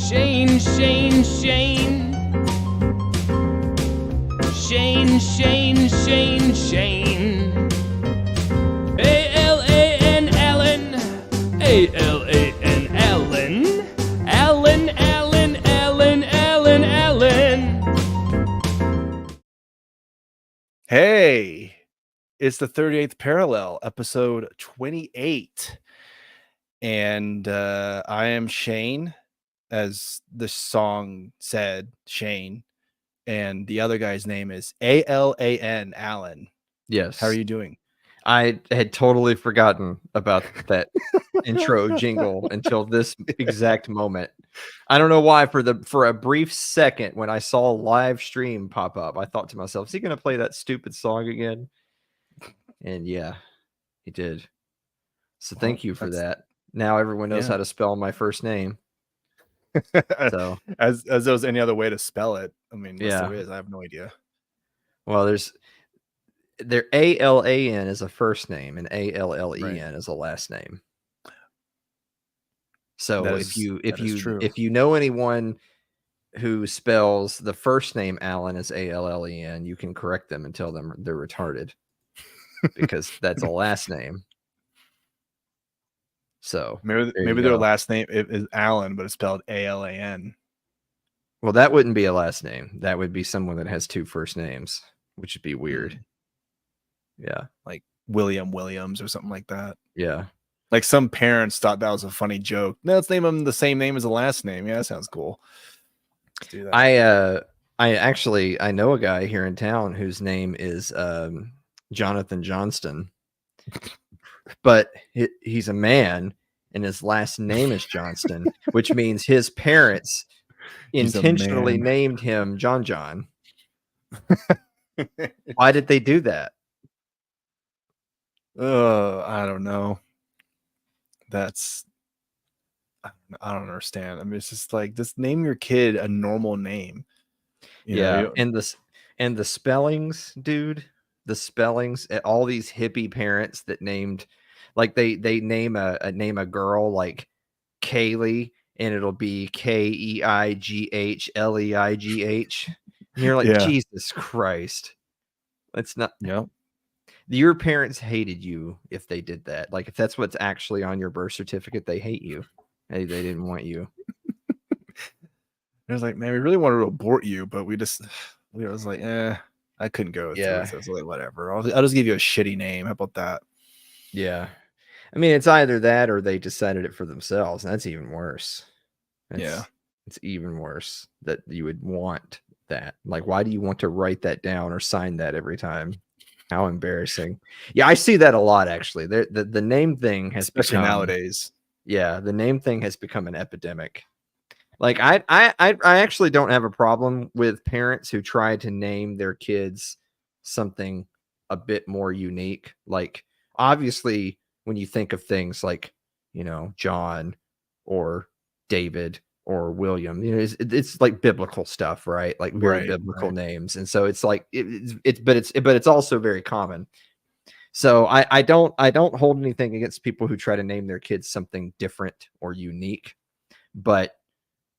Shane, Shane, Shane. Shane, Shane, Shane, Shane. A-L-A-N, Allen. A-L-A-N, Allen. Allen, Allen, Allen, Allen, Allen. Hey, it's the 38th Parallel, episode 28. And I am Shane, as the song said, Shane. And the other guy's name is A-L-A-N, Allen. Yes. How are you doing? I had totally forgotten about that intro jingle until this exact moment. I don't know why. For a brief second, when I saw live stream pop up, I thought to myself, is he going to play that stupid song again? And yeah, he did. So thank you for that. Now everyone knows how to spell my first name. So as there's any other way to spell it. I mean, yes, there is. I have no idea. Well, there A-L-A-N is a first name and A-L-L-E-N is a last name. So if you know anyone who spells the first name Allen as A-L-L-E-N, you can correct them and tell them they're retarded because that's a last name. So maybe their last name is Allen, but it's spelled A-L-A-N. Well, that wouldn't be a last name. That would be someone that has two first names, which would be weird. Yeah. Like William Williams or something like that. Yeah. Like some parents thought that was a funny joke. No, let's name him the same name as the last name. Yeah, that sounds cool. Let's do that. I know a guy here in town whose name is Jonathan Johnston, but he's a man and his last name is Johnston, which means his parents intentionally named him John. Why did they do that? I don't know. I don't understand. I mean, it's just like, just name your kid a normal name. You know? And the spellings, dude. The spellings. All these hippie parents that named, like they name a girl like Kaylee, and it'll be K-E-I-G-H-L-E-I-G-H. And you're like, Jesus Christ. That's not. Your parents hated you if they did that. Like, if that's what's actually on your birth certificate, they hate you. They didn't want you. It was like, man, we really wanted to abort you, but we was like, I couldn't go through it. So I was like, whatever. I'll just give you a shitty name. How about that? Yeah. I mean, it's either that or they decided it for themselves. And that's even worse. It's even worse that you would want that. Like, why do you want to write that down or sign that every time? How embarrassing. Yeah, I see that a lot, actually. The name thing has especially nowadays. Yeah, the name thing has become an epidemic. Like, I actually don't have a problem with parents who try to name their kids something a bit more unique. Like, obviously, when you think of things like, you know, John or David or William, you know, it's like biblical stuff, right? Like very biblical names. And so it's like but it's also very common. So I don't hold anything against people who try to name their kids something different or unique, but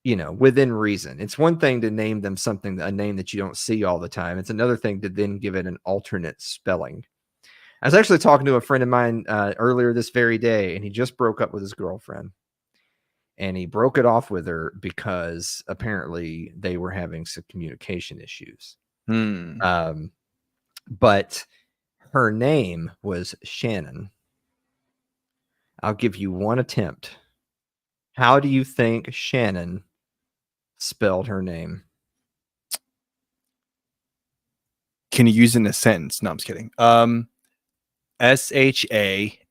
you know, within reason. It's one thing to name them a name that you don't see all the time. It's another thing to then give it an alternate spelling. I was actually talking to a friend of mine earlier this very day, and he just broke up with his girlfriend. And he broke it off with her because apparently they were having some communication issues. But her name was Shannon. I'll give you one attempt. How do you think Shannon spelled her name? Can you use it in a sentence? No, I'm just kidding. S-H-A-N-N-E-N.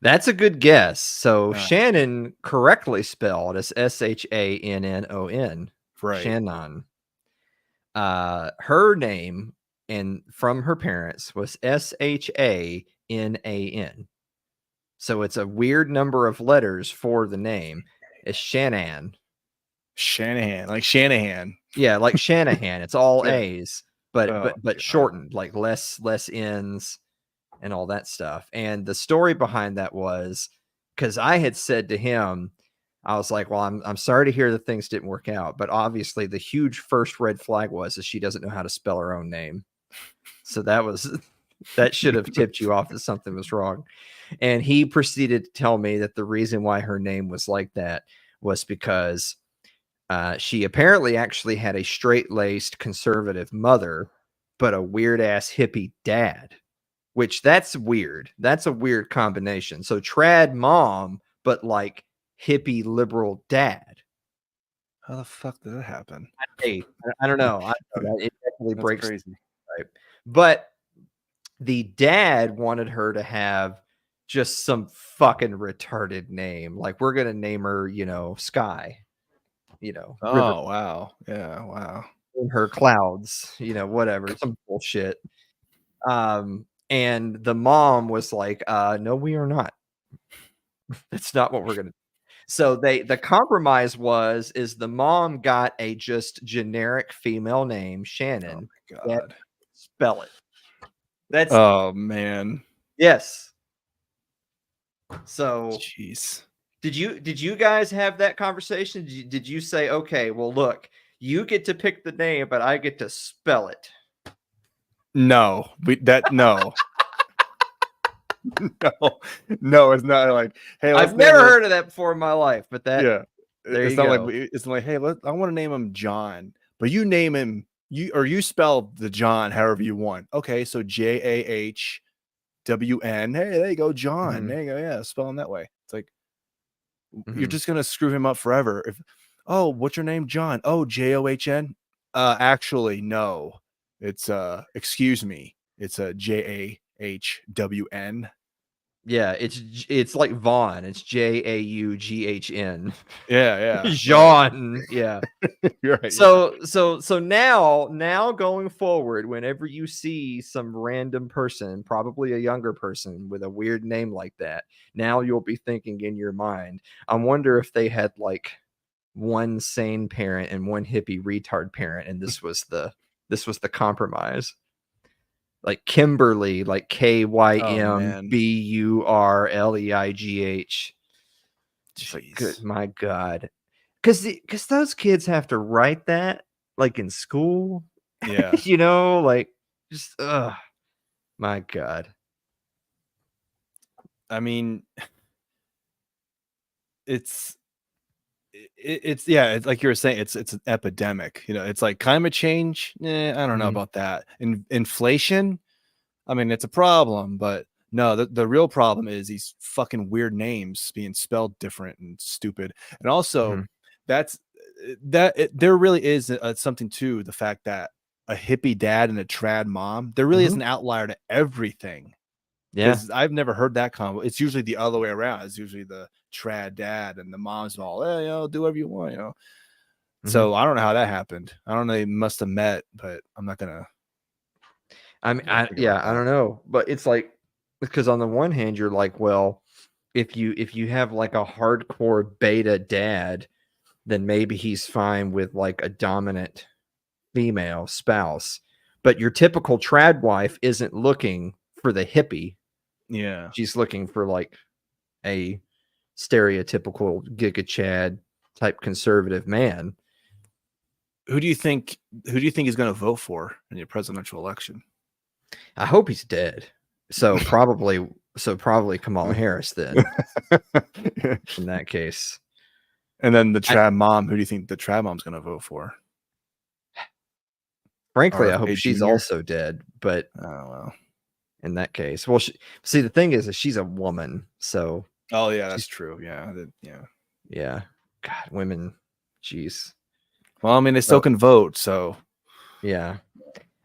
That's a good guess. So Shannon correctly spelled as S-H-A-N-N-O-N. Right. Shannon. Her name and from her parents was S-H-A-N-A-N. So it's a weird number of letters for the name. It's Shanahan. Shanahan, like Shanahan. Yeah, like Shanahan. It's all A's, but shortened, like less N's. And all that stuff. And the story behind that was because I had said to him, I was like, well, I'm sorry to hear that things didn't work out, but obviously the huge first red flag was that she doesn't know how to spell her own name. So that should have tipped you off that something was wrong. And he proceeded to tell me that the reason why her name was like that was because she apparently actually had a straight-laced conservative mother, but a weird-ass hippie dad, which that's weird. That's a weird combination. So trad mom, but like hippie liberal dad. How the fuck did that happen? Hey, I don't know. It definitely That's breaks. crazy. Right. But the dad wanted her to have just some fucking retarded name. Like, we're going to name her, Sky, River Oh wow. Yeah, wow. in her clouds, whatever, some bullshit. And the mom was like, no, we are not. That's not what we're going to do. So the compromise is the mom got a just generic female name, Oh Shannon. my god. Spell it. That's Oh man. yes. So Jeez. did you guys have that conversation? Did you say, okay, well, look, you get to pick the name, but I get to spell it? No. No. No, it's not like, hey, I've never heard of that before in my life, but that yeah. there It's you not go. like it's like, hey, I want to name him John, but you name him you spell the John however you want. Okay, so JAHWN. Hey, there you go, John. Mhm. There you go. Yeah, spell him that way. It's like you're Mhm. just gonna screw him up forever. Oh, what's your name, John? Oh, JOHN. Actually, no. It's excuse me. It's a JAHWN. Yeah, it's like Vaughn. It's JAUGHN. Yeah, yeah. Jean. Yeah. You're right. So now going forward, whenever you see some random person, probably a younger person with a weird name like that, now you'll be thinking in your mind, I wonder if they had like one sane parent and one hippie retard parent, and this was the compromise. Like Kimberly, like Oh man. KYMBURLEIGH. Just like, good, my God. Because those kids have to write that like in school. Yeah. Like just my God. I mean, it's it's like you were saying, it's an epidemic. It's like climate change. I don't know Mhm. about that. Inflation. I mean, it's a problem, but no, the real problem is these fucking weird names being spelled different and stupid. And also, Mhm. there really is something to the fact that a hippie dad and a trad mom, there really is Mhm. an outlier to everything. Yeah. Because I've never heard that combo. It's usually the other way around. It's usually the trad dad and the mom's all, hey, do whatever you want, Mhm. So I don't know how that happened. I don't know. They must have met, but I'm not gonna. I mean, figure out I that. don't know, but it's like, because on the one hand, you're like, well, if you have like a hardcore beta dad, then maybe he's fine with like a dominant female spouse. But your typical trad wife isn't looking for the hippie. Yeah. She's looking for like a stereotypical Giga Chad type conservative man. Who do you think is going to vote for in the presidential election? I hope he's dead. So probably Kamala Harris then. In that case. And then the trad mom, who do you think the trad mom's going to vote for? Frankly, I hope RFK she's Jr.? also dead, but Oh well. in that case, well, see, the thing is that she's a woman, so. Oh yeah, that's true. Yeah, Yeah. God, women, jeez. Well, I mean, they still can vote, so. Yeah.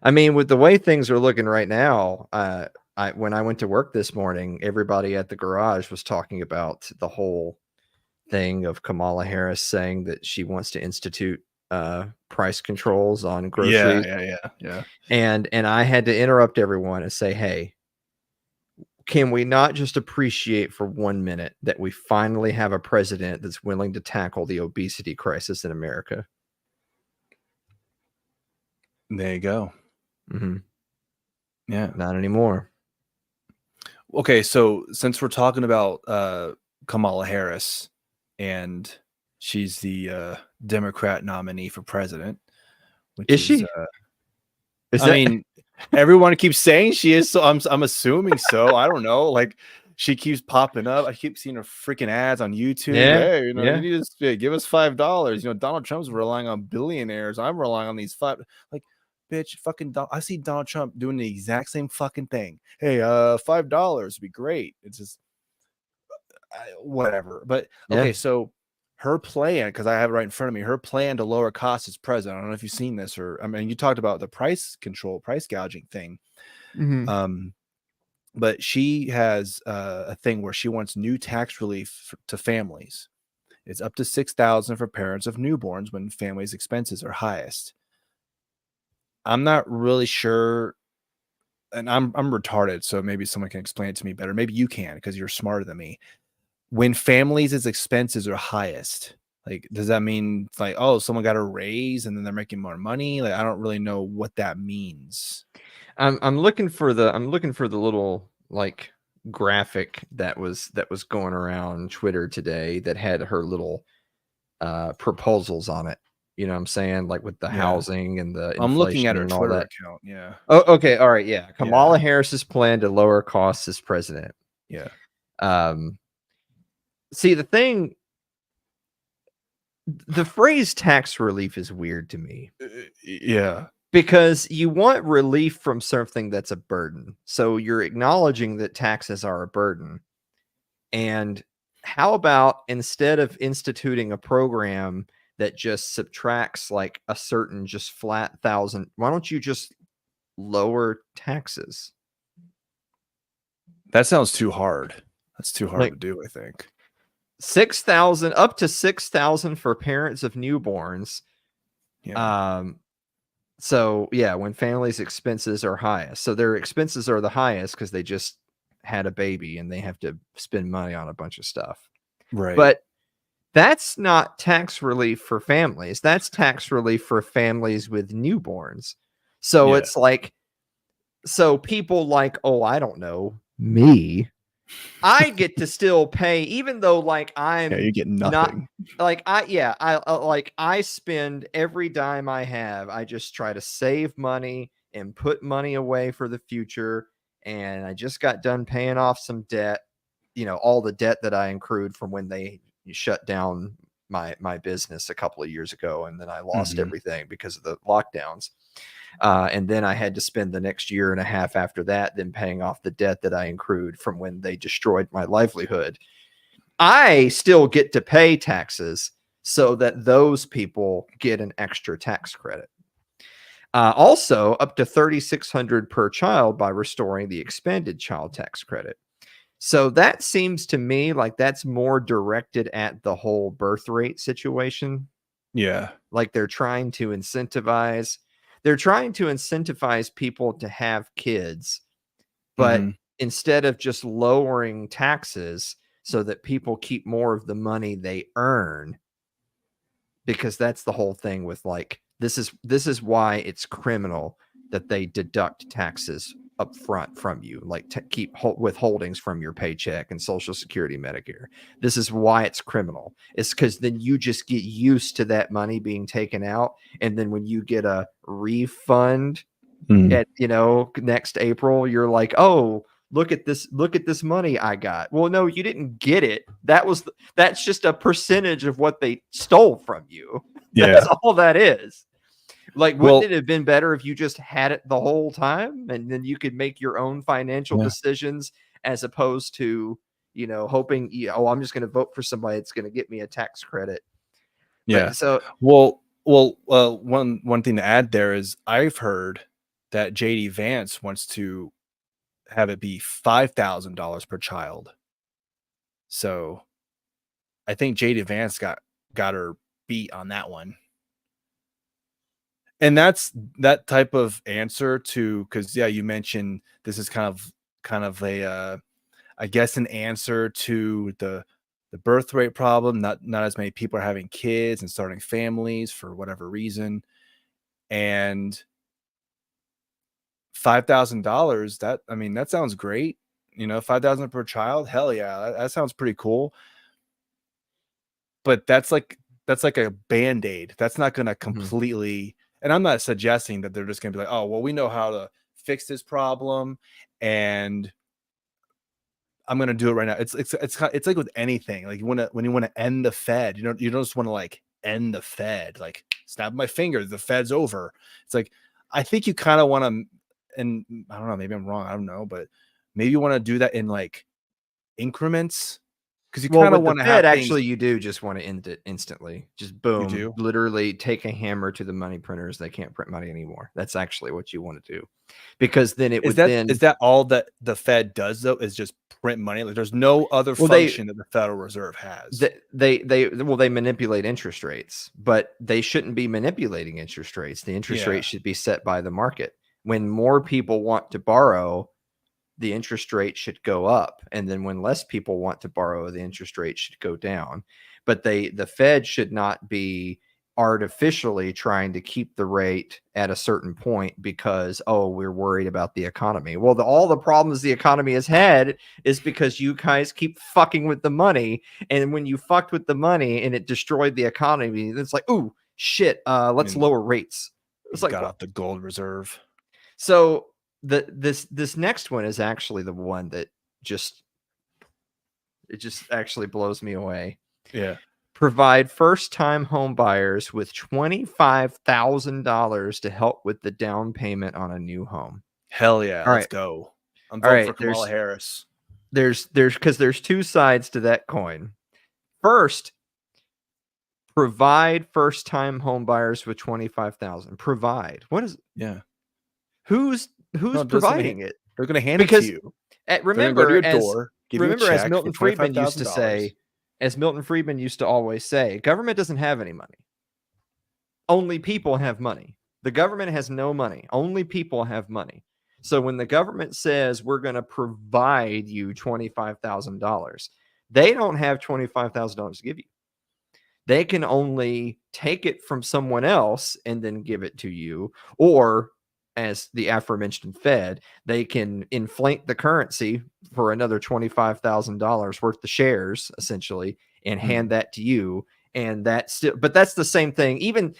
I mean, with the way things are looking right now, when I went to work this morning, everybody at the garage was talking about the whole thing of Kamala Harris saying that she wants to institute price controls on groceries. Yeah. And I had to interrupt everyone and say, hey, can we not just appreciate for 1 minute that we finally have a president that's willing to tackle the obesity crisis in America? There you go. Mm-hmm. Yeah. Not anymore. Okay, so since we're talking about Kamala Harris and She's the Democrat nominee for president, which Is she? Is I that mean, everyone keeps saying she is, so I'm assuming so. I don't know. Like, she keeps popping up. I keep seeing her freaking ads on YouTube. yeah, Hey, you yeah. need to give us $5. Donald Trump's relying on billionaires. I'm relying on these five. Like, bitch, fucking. I see Donald Trump doing the exact same fucking thing. Hey, $5 would be great. It's just whatever. But Yeah. okay, so her plan, because I have it right in front of me, her plan to lower costs as president. I don't know if you've seen this, or I mean, you talked about the price control, price gouging thing. Mhm. But she has a thing where she wants new tax relief to families. It's up to $6,000 for parents of newborns when families' expenses are highest. I'm not really sure, and I'm retarded, so maybe someone can explain it to me better. Maybe you can, because you're smarter than me. When families' expenses are highest, like, does that mean it's like, oh, someone got a raise and then they're making more money? Like, I don't really know what that means. I'm looking for the little like graphic that was going around Twitter today that had her little proposals on it. You know what I'm saying? Like with the Yeah. housing and the I'm looking at inflation her and all Twitter that. account. Yeah. Oh, okay. All right. Yeah. Kamala Yeah. Harris's plan to lower costs as president. Yeah. See, the phrase tax relief is weird to me Yeah. because you want relief from something that's a burden. So you're acknowledging that taxes are a burden. And how about instead of instituting a program that just subtracts like a certain just flat thousand, why don't you just lower taxes? That sounds too hard. That's too hard Like to do, I think. 6,000 up to 6,000 for parents of newborns. Yeah. So yeah, when families' expenses are highest. So their expenses are the highest because they just had a baby and they have to spend money on a bunch of stuff. Right. But that's not tax relief for families. That's tax relief for families with newborns. So Yeah. it's like, so people like, oh, I don't know, me, I get to still pay, even though like Yeah, you get not nothing. like I spend every dime I have. I just try to save money and put money away for the future. And I just got done paying off some debt, all the debt that I accrued from when they shut down my business a couple of years ago, and then I lost everything because of the lockdowns. And then I had to spend the next year and a half after that then paying off the debt that I accrued from when they destroyed my livelihood. I still get to pay taxes so that those people get an extra tax credit. Also, up to $3,600 per child by restoring the expanded child tax credit. So that seems to me like that's more directed at the whole birth rate situation. Yeah. Like they're trying to incentivize people to have kids, but instead of just lowering taxes so that people keep more of the money they earn, because that's the whole thing with like, this is why it's criminal that they deduct taxes up front from you, like to keep withholdings from your paycheck and Social Security, Medicare. This is why it's criminal. It's because then you just get used to that money being taken out, and then when you get a refund at next April, you're like, oh, look at this money I got. Well, no, you didn't get it. That's just a percentage of what they stole from you. That's all that is. Like, wouldn't it have been better if you just had it the whole time and then you could make your own financial decisions as opposed to, hoping, I'm just going to vote for somebody that's going to get me a tax credit. Yeah. But, so, one thing to add there is I've heard that JD Vance wants to have it be $5,000 per child. So I think JD Vance got her beat on that one. And that's that type of answer to, because you mentioned this is kind of a I guess an answer to the birth rate problem. Not as many people are having kids and starting families for whatever reason. And $5,000, that sounds great. $5,000 per child. Hell yeah. That sounds pretty cool. But that's like that's like a band-aid. That's not going to completely, and I'm not suggesting that they're just going to be like, oh, well, we know how to fix this problem and I'm going to do it right now. It's like with anything. Like when you want to end the Fed, you don't just want to like end the Fed, like snap my finger, the Fed's over. It's like, I think you kind of want to, and I don't know, maybe I'm wrong. I don't know, but maybe you want to do that in like increments. Because you kind of want to have actually, you do just want to end it instantly. Just boom, You do? literally take a hammer to the money printers. They can't print money anymore. That's actually what you want to do, because then it Is that all that the Fed does though? Is just print money? Like there's no other function that the Federal Reserve has. They manipulate interest rates, but they shouldn't be manipulating interest rates. The interest rate should be set by the market. When more people want to borrow, the interest rate should go up. And then when less people want to borrow, the interest rate should go down. But the Fed should not be artificially trying to keep the rate at a certain point because, oh, we're worried about the economy. Well, all the problems the economy has had is because you guys keep fucking with the money. And when you fucked with the money and it destroyed the economy, it's like, ooh, shit, let's lower rates. It's like, got out the gold reserve. So this next one is actually the one that just actually blows me away. Yeah. Provide first-time home buyers with $25,000 to help with the down payment on a new home. Hell yeah. Let's go. I'm voting for Kamala Harris. There's two sides to that coin. First, provide first-time home buyers with $25,000. Provide. What is? Yeah. Who's providing it? They're going to hand it to you. Remember, go to your door, give you a check as Milton Friedman used to say, as Milton Friedman used to always say, government doesn't have any money. Only people have money. The government has no money. Only people have money. So when the government says we're going to provide you $25,000, they don't have $25,000 to give you. They can only take it from someone else and then give it to you, or as the aforementioned Fed, they can inflate the currency for another $25,000 worth of shares, essentially, and hand that to you. And that's still, but that's the same thing. Even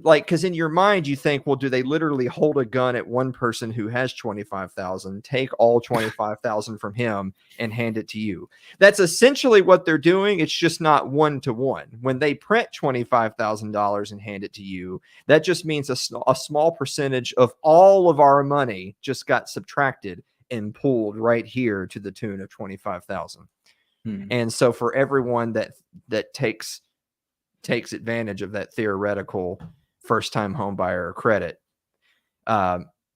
like, because in your mind you think, well, do they literally hold a gun at one person who has 25,000, take all 25,000 from him and hand it to you? That's essentially what they're doing. It's just not one-to-one. When they print $25,000 and hand it to you, that just means a small percentage of all of our money just got subtracted and pulled right here to the tune of 25,000. And so for everyone that takes advantage of that theoretical first-time home buyer credit,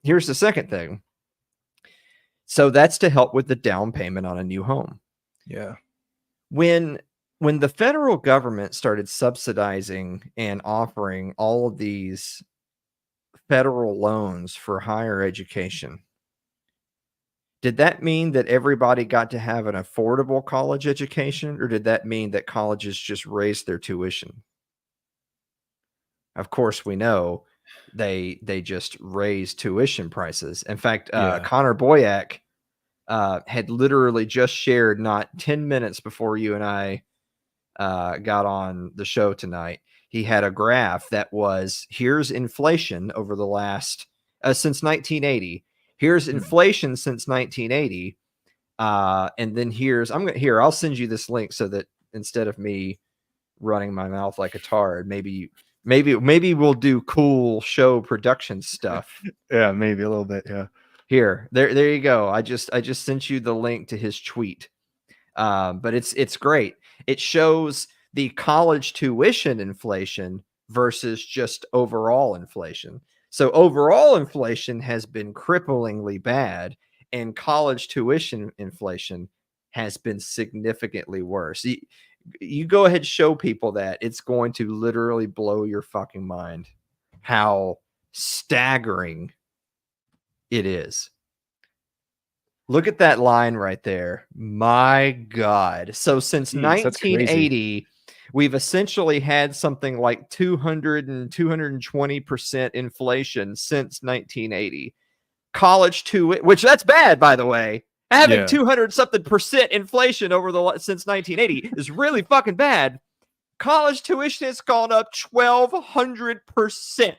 here's the second thing. So that's to help with the down payment on a new home. Yeah. When the federal government started subsidizing and offering all of these federal loans for higher education, did that mean that everybody got to have an affordable college education, or did that mean that colleges just raised their tuition? Of course, we know they just raised tuition prices. In fact, Connor Boyack had literally just shared not 10 minutes before you and I got on the show tonight. He had a graph that was, here's inflation over the last since 1980. Here's inflation since 1980. And then I'll send you this link so that instead of me running my mouth like a tard, maybe we'll do cool show production stuff. Yeah, maybe a little bit. Yeah. Here, there you go. I just sent you the link to his tweet. But it's great. It shows the college tuition inflation versus just overall inflation. So overall inflation has been cripplingly bad, and college tuition inflation has been significantly worse. You go ahead and show people that. It's going to literally blow your fucking mind how staggering it is. Look at that line right there. My God. So since 1980, we've essentially had something like 200 and 220% inflation since 1980. College tuition, which that's bad, by the way. Having 200 something percent inflation since 1980 is really fucking bad. college tuition has gone up 1,200%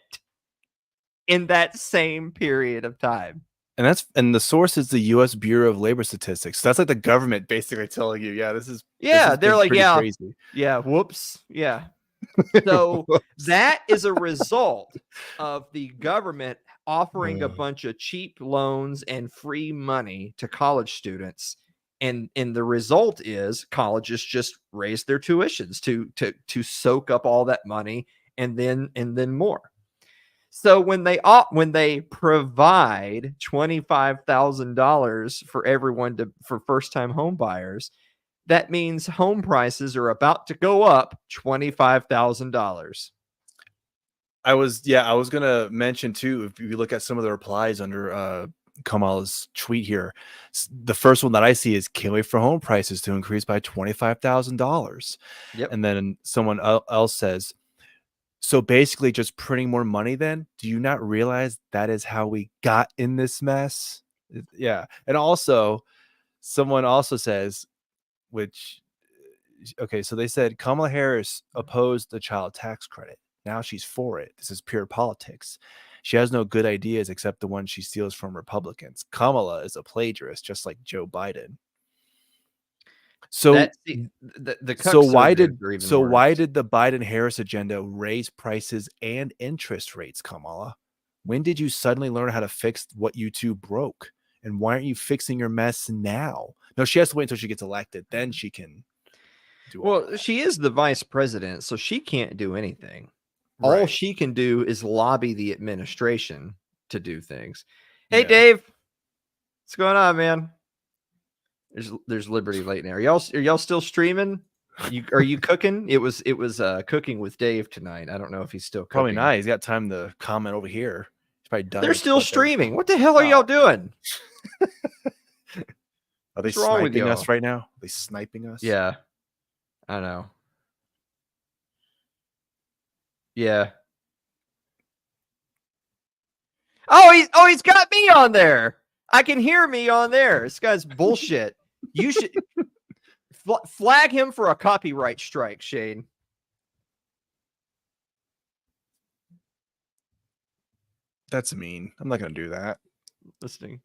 in that same period of time. And the source is the U.S. Bureau of Labor Statistics. So that's like the government basically telling you, yeah, this has They're been like, pretty yeah, crazy. yeah, whoops, yeah. So that is a result of the government offering a bunch of cheap loans and free money to college students. And the result is colleges just raise their tuitions to soak up all that money and then more. So when they provide $25,000 for everyone for first-time home buyers, that means home prices are about to go up $25,000. I was gonna mention too, if you look at some of the replies under Kamala's tweet here, the first one that I see is can't wait for home prices to increase by $25,000. Yep. And then someone else says, so basically just printing more money then? Do you not realize that is how we got in this mess? Yeah. And also, someone also says, which, okay, so they said Kamala Harris opposed the child tax credit. Now she's for it. This is pure politics. She has no good ideas except the ones she steals from Republicans. Kamala is a plagiarist, just like Joe Biden. So why did the Biden-Harris agenda raise prices and interest rates, Kamala? When did you suddenly learn how to fix what you two broke? And why aren't you fixing your mess now? No, she has to wait until she gets elected. Then she can do all that. She is the vice president, so she can't do anything. Right. All she can do is lobby the administration to do things. Hey, yeah. Dave, what's going on, man? There's Liberty late now. Are y'all still streaming? Are you cooking? It was cooking with Dave tonight. I don't know if he's still cooking. Probably not. He's got time to comment over here. He's probably done. They're still streaming. What the hell are y'all doing? Are they sniping us right now? Are they sniping us? Yeah, I know. Yeah. Oh, he's got me on there. I can hear me on there. This guy's bullshit. You should flag him for a copyright strike, Shane. That's mean. I'm not going to do that. Listening.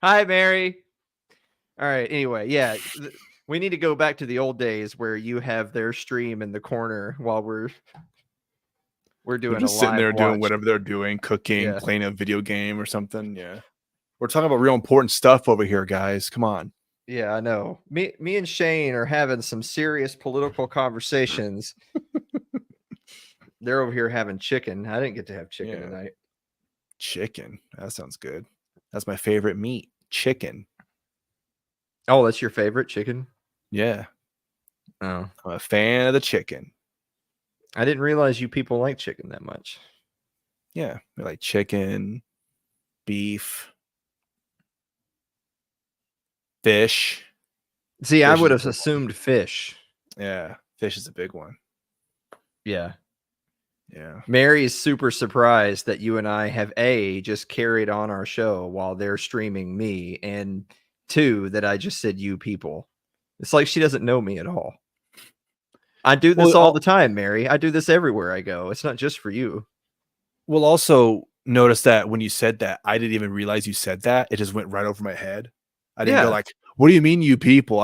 Hi, Mary. All right. Anyway, yeah. We need to go back to the old days where you have their stream in the corner while we're doing just sitting there doing whatever they're doing, cooking, playing a video game or something. Yeah. We're talking about real important stuff over here, guys. Come on. Yeah, I know. Me and Shane are having some serious political conversations. They're over here having chicken. I didn't get to have chicken tonight. Chicken. That sounds good. That's my favorite meat. Chicken. Oh, that's your favorite chicken? Yeah. Oh. I'm a fan of the chicken. I didn't realize you people like chicken that much. Yeah. We like chicken, beef, fish. See, I would have assumed fish. Yeah. Fish is a big one. Yeah. Yeah. Mary is super surprised that you and I have just carried on our show while they're streaming me, and 2, that I just said you people. It's like she doesn't know me at all. I do this all the time, Mary. I do this everywhere I go. It's not just for you. Well, also notice that when you said that, I didn't even realize you said that. It just went right over my head. I didn't go like, what do you mean, you people?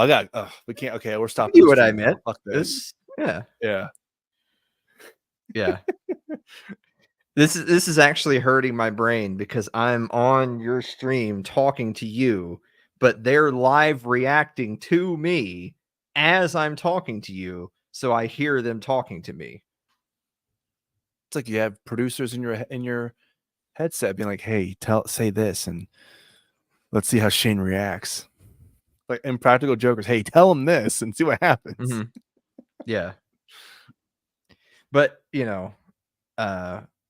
We can't. Okay, we're stopping. You knew what I meant. Fuck this. Yeah. This is actually hurting my brain because I'm on your stream talking to you, but they're live reacting to me as I'm talking to you, so I hear them talking to me. It's like you have producers in your headset being like, "Hey, say this, and let's see how Shane reacts." Like Impractical Jokers, "Hey, tell him this and see what happens." Mm-hmm. Yeah, but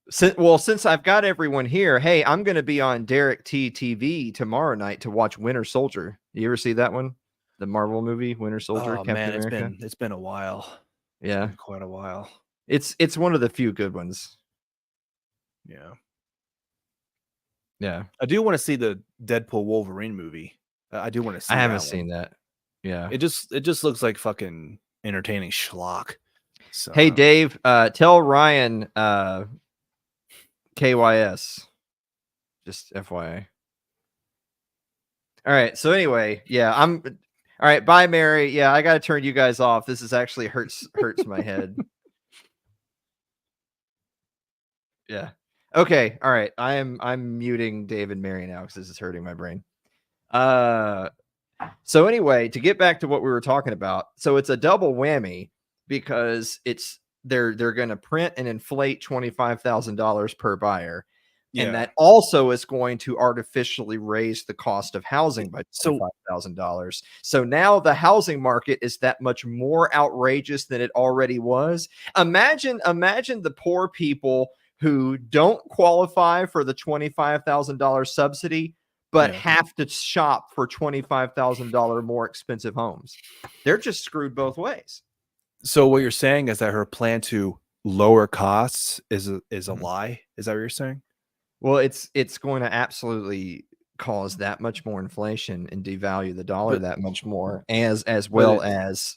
since I've got everyone here, hey, I'm going to be on Derek T TV tomorrow night to watch Winter Soldier. You ever see that one? The Marvel movie, Winter Soldier. Oh man, it's been a while. Yeah, quite a while. It's one of the few good ones. Yeah. Yeah. I do want to see the Deadpool Wolverine movie. I do want to see. I haven't that seen one. that. Yeah. It just looks like fucking entertaining schlock. So Hey Dave, tell Ryan KYS. Just FYI. All right. So anyway, yeah, I'm all right. Bye, Mary. Yeah, I gotta turn you guys off. This is actually hurts my head. Yeah. Okay. All right. I'm muting Dave and Mary now because this is hurting my brain. So anyway, to get back to what we were talking about, so it's a double whammy because they're going to print and inflate $25,000 per buyer. And that also is going to artificially raise the cost of housing by $25,000. So now the housing market is that much more outrageous than it already was. Imagine the poor people who don't qualify for the $25,000 subsidy, but have to shop for $25,000 more expensive homes. They're just screwed both ways. So what you're saying is that her plan to lower costs is a lie? Is that what you're saying? Well, it's going to absolutely cause that much more inflation and devalue the dollar that much more, as well as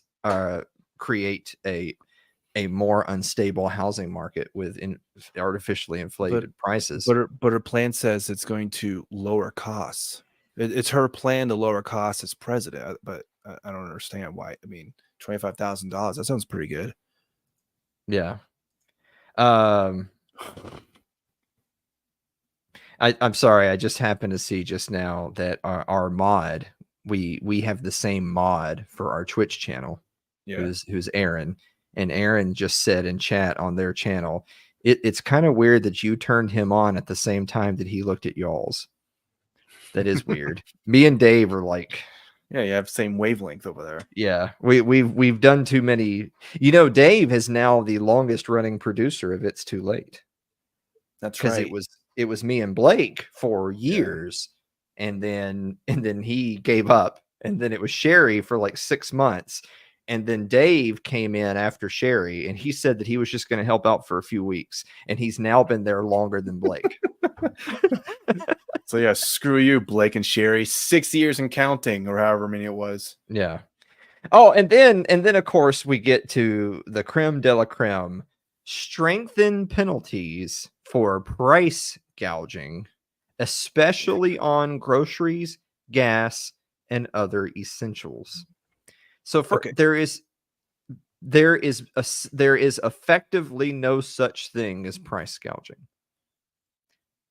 create a more unstable housing market with artificially inflated prices. But her plan says it's going to lower costs. It's her plan to lower costs as president. But I don't understand why. I mean, $25,000. That sounds pretty good. Yeah. I'm sorry. I just happened to see just now that our mod, we have the same mod for our Twitch channel, who's Aaron, and Aaron just said in chat on their channel, it's kind of weird that you turned him on at the same time that he looked at y'all's. That is weird. Me and Dave are like, yeah, you have the same wavelength over there. Yeah, we've done too many. You know, Dave is now the longest running producer of It's Too Late. That's right. Because it was me and Blake for years, and then he gave up, and then it was Sherry for like 6 months, and then Dave came in after Sherry, and he said that he was just going to help out for a few weeks, and he's now been there longer than Blake. So yeah, screw you, Blake and Sherry. 6 years and counting, or however many it was. Yeah. Oh, and then of course we get to the creme de la creme: strengthen penalties for price gouging, especially on groceries, gas, and other essentials. So there is effectively no such thing as price gouging.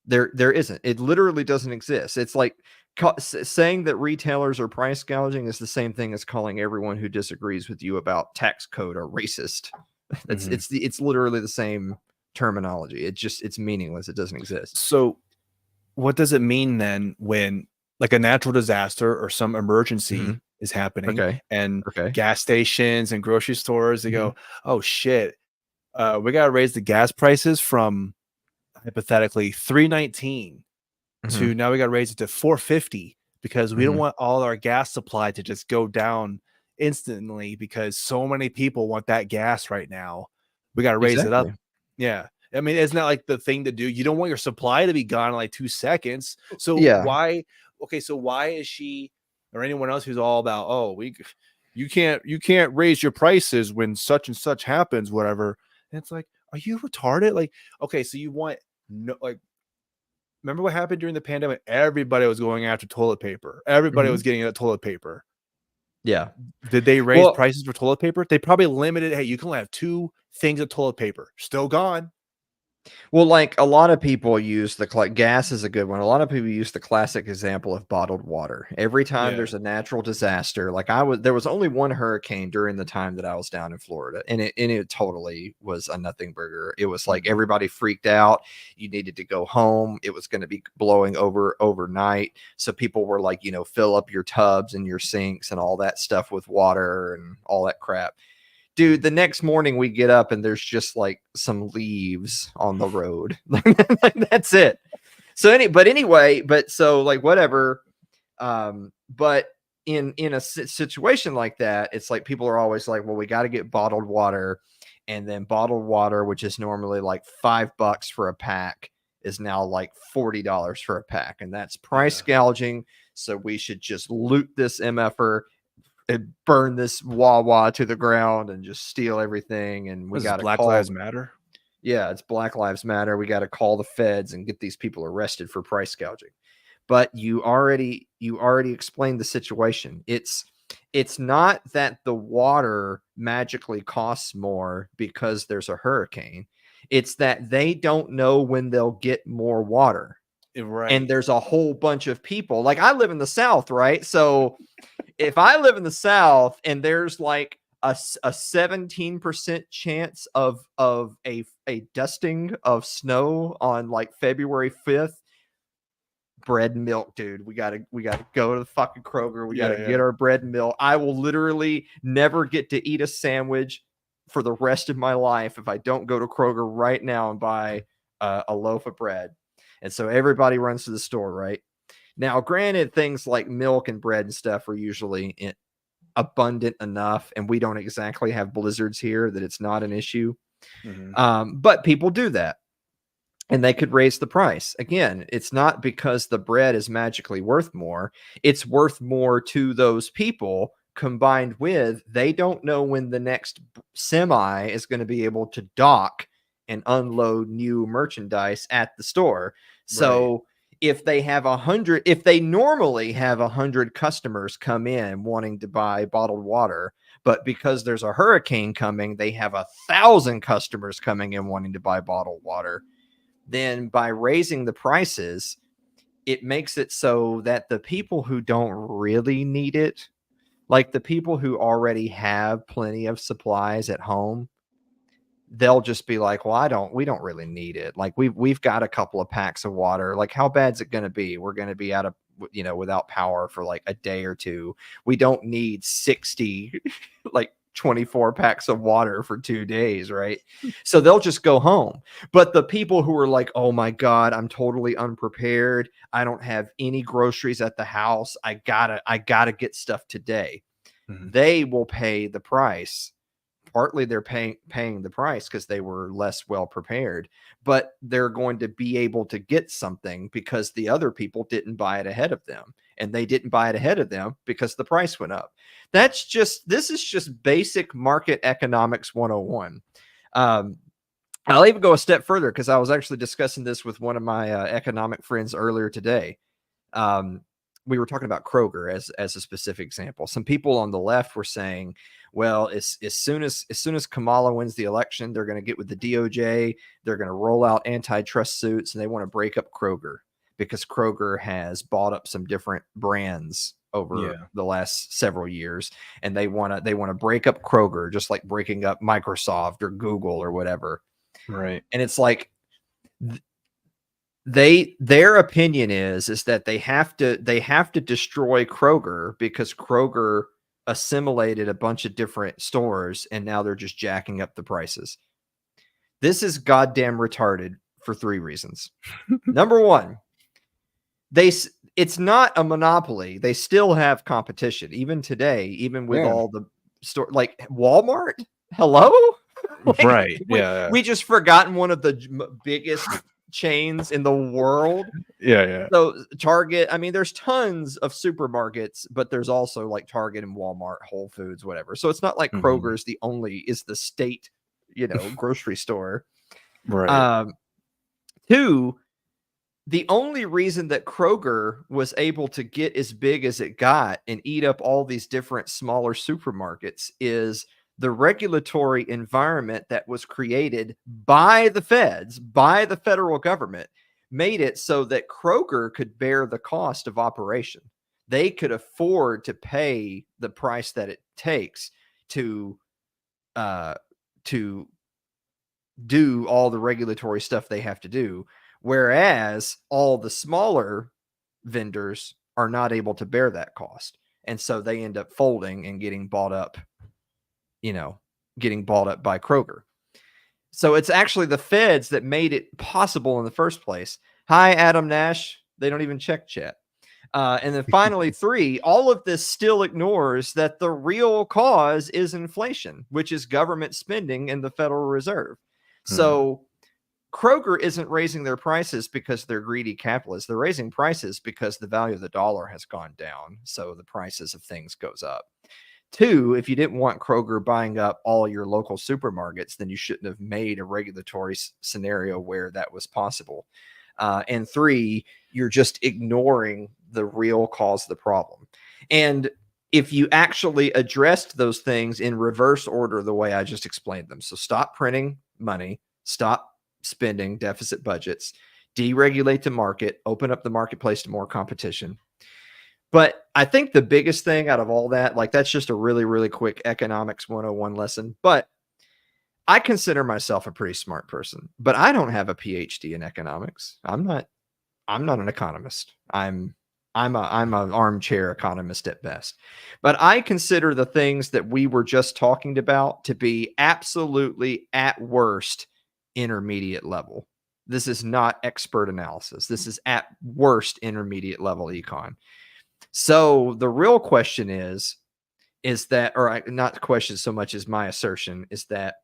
There isn't. It literally doesn't exist. It's like saying that retailers are price gouging is the same thing as calling everyone who disagrees with you about tax code a racist. It's literally the same terminology. It's meaningless. It doesn't exist. So what does it mean then when like a natural disaster or some emergency is happening and gas stations and grocery stores, they go, oh shit, we got to raise the gas prices from hypothetically $3.19 to now we got to raise it to $4.50 because we don't want all our gas supply to just go down instantly because so many people want that gas right now. We got to raise it up. Yeah. I mean, isn't that like the thing to do? You don't want your supply to be gone in like 2 seconds. So why is she or anyone else who's all about, you can't raise your prices when such and such happens, whatever. And it's like, are you retarded? Like, okay, so you want remember what happened during the pandemic? Everybody was going after toilet paper. Everybody was getting that toilet paper. Yeah. Did they raise prices for toilet paper? They probably limited. Hey, you can only have 2 things of toilet paper. Still gone. Well, like a lot of people use gas is a good one. A lot of people use the classic example of bottled water. Every time there's a natural disaster, there was only one hurricane during the time that I was down in Florida, and it totally was a nothing burger. It was like everybody freaked out. You needed to go home. It was going to be blowing overnight. So people were like, fill up your tubs and your sinks and all that stuff with water and all that crap. Dude, the next morning we get up and there's just like some leaves on the road. That's it. So anyway, whatever. But in a situation like that, it's like people are always like, well, we got to get bottled water, and then bottled water, which is normally like $5 for a pack, is now like $40 for a pack, and that's price gouging. So we should just loot this MFR and burn this Wawa to the ground and just steal everything. And we got to Black Lives Matter. Yeah, it's Black Lives Matter. We got to call the feds and get these people arrested for price gouging. But you already explained the situation. It's not that the water magically costs more because there's a hurricane. It's that they don't know when they'll get more water. Right. And there's a whole bunch of people. Like, I live in the South, right? So if I live in the South and there's like a 17% chance of a dusting of snow on like February 5th, bread and milk, dude. We gotta go to the fucking Kroger. We gotta get our bread and milk. I will literally never get to eat a sandwich for the rest of my life if I don't go to Kroger right now and buy a loaf of bread. And so everybody runs to the store, right? Now, granted, things like milk and bread and stuff are usually abundant enough, and we don't exactly have blizzards here that it's not an issue. But people do that. And they could raise the price. Again, it's not because the bread is magically worth more. It's worth more to those people, combined with they don't know when the next semi is going to be able to dock and unload new merchandise at the store. So if they have 100, if they normally have 100 customers come in wanting to buy bottled water, but because there's a hurricane coming, they have 1,000 customers coming in wanting to buy bottled water. Then by raising the prices, it makes it so that the people who don't really need it, like the people who already have plenty of supplies at home, they'll just be like, well, we don't really need it. Like we've got a couple of packs of water. Like, how bad's it going to be? We're going to be out of, without power for like a day or two. We don't need 60, like 24 packs of water for 2 days, right? So they'll just go home. But the people who are like, oh my God, I'm totally unprepared. I don't have any groceries at the house. I gotta get stuff today. They will pay the price. Partly they're paying the price because they were less well prepared, but they're going to be able to get something because the other people didn't buy it ahead of them, and they didn't buy it ahead of them because the price went up. This is just basic market economics 101. I'll even go a step further because I was actually discussing this with one of my economic friends earlier today. We were talking about Kroger as a specific example. Some people on the left were saying, well, as soon as Kamala wins the election, they're going to get with the DOJ. They're going to roll out antitrust suits, and they want to break up Kroger because Kroger has bought up some different brands over the last several years, and they want to break up Kroger, just like breaking up Microsoft or Google or whatever. Right. And it's like their opinion is that they have to destroy Kroger because Kroger assimilated a bunch of different stores and now they're just jacking up the prices. This is goddamn retarded for 3 reasons. Number one, it's not a monopoly. They still have competition even today, even with all the store like Walmart. Hello? Like, right. We just forgotten one of the biggest chains in the world. So Target, I mean, there's tons of supermarkets, but there's also like Target and Walmart, Whole Foods, whatever. So it's not like Kroger is the state, grocery store. Right. 2, the only reason that Kroger was able to get as big as it got and eat up all these different smaller supermarkets is the regulatory environment that was created by the feds, by the federal government, made it so that Kroger could bear the cost of operation. They could afford to pay the price that it takes to do all the regulatory stuff they have to do, whereas all the smaller vendors are not able to bear that cost. And so they end up folding and getting bought up by Kroger. So it's actually the feds that made it possible in the first place. Hi, Adam Nash. They don't even check chat. And then finally, 3, all of this still ignores that the real cause is inflation, which is government spending in the Federal Reserve. So Kroger isn't raising their prices because they're greedy capitalists. They're raising prices because the value of the dollar has gone down. So the prices of things goes up. Two, if you didn't want Kroger buying up all your local supermarkets, then you shouldn't have made a regulatory scenario where that was possible. And three, you're just ignoring the real cause of the problem. And if you actually addressed those things in reverse order, the way I just explained them, so stop printing money, stop spending deficit budgets, deregulate the market, open up the marketplace to more competition. But I think the biggest thing out of all that, like that's just a really, really quick economics 101 lesson. But I consider myself a pretty smart person, but I don't have a PhD in economics. I'm not an economist. I'm an armchair economist at best. But I consider the things that we were just talking about to be absolutely at worst intermediate level. This is not expert analysis. This is at worst intermediate level econ. So the real question is that, or not the question so much as my assertion, is that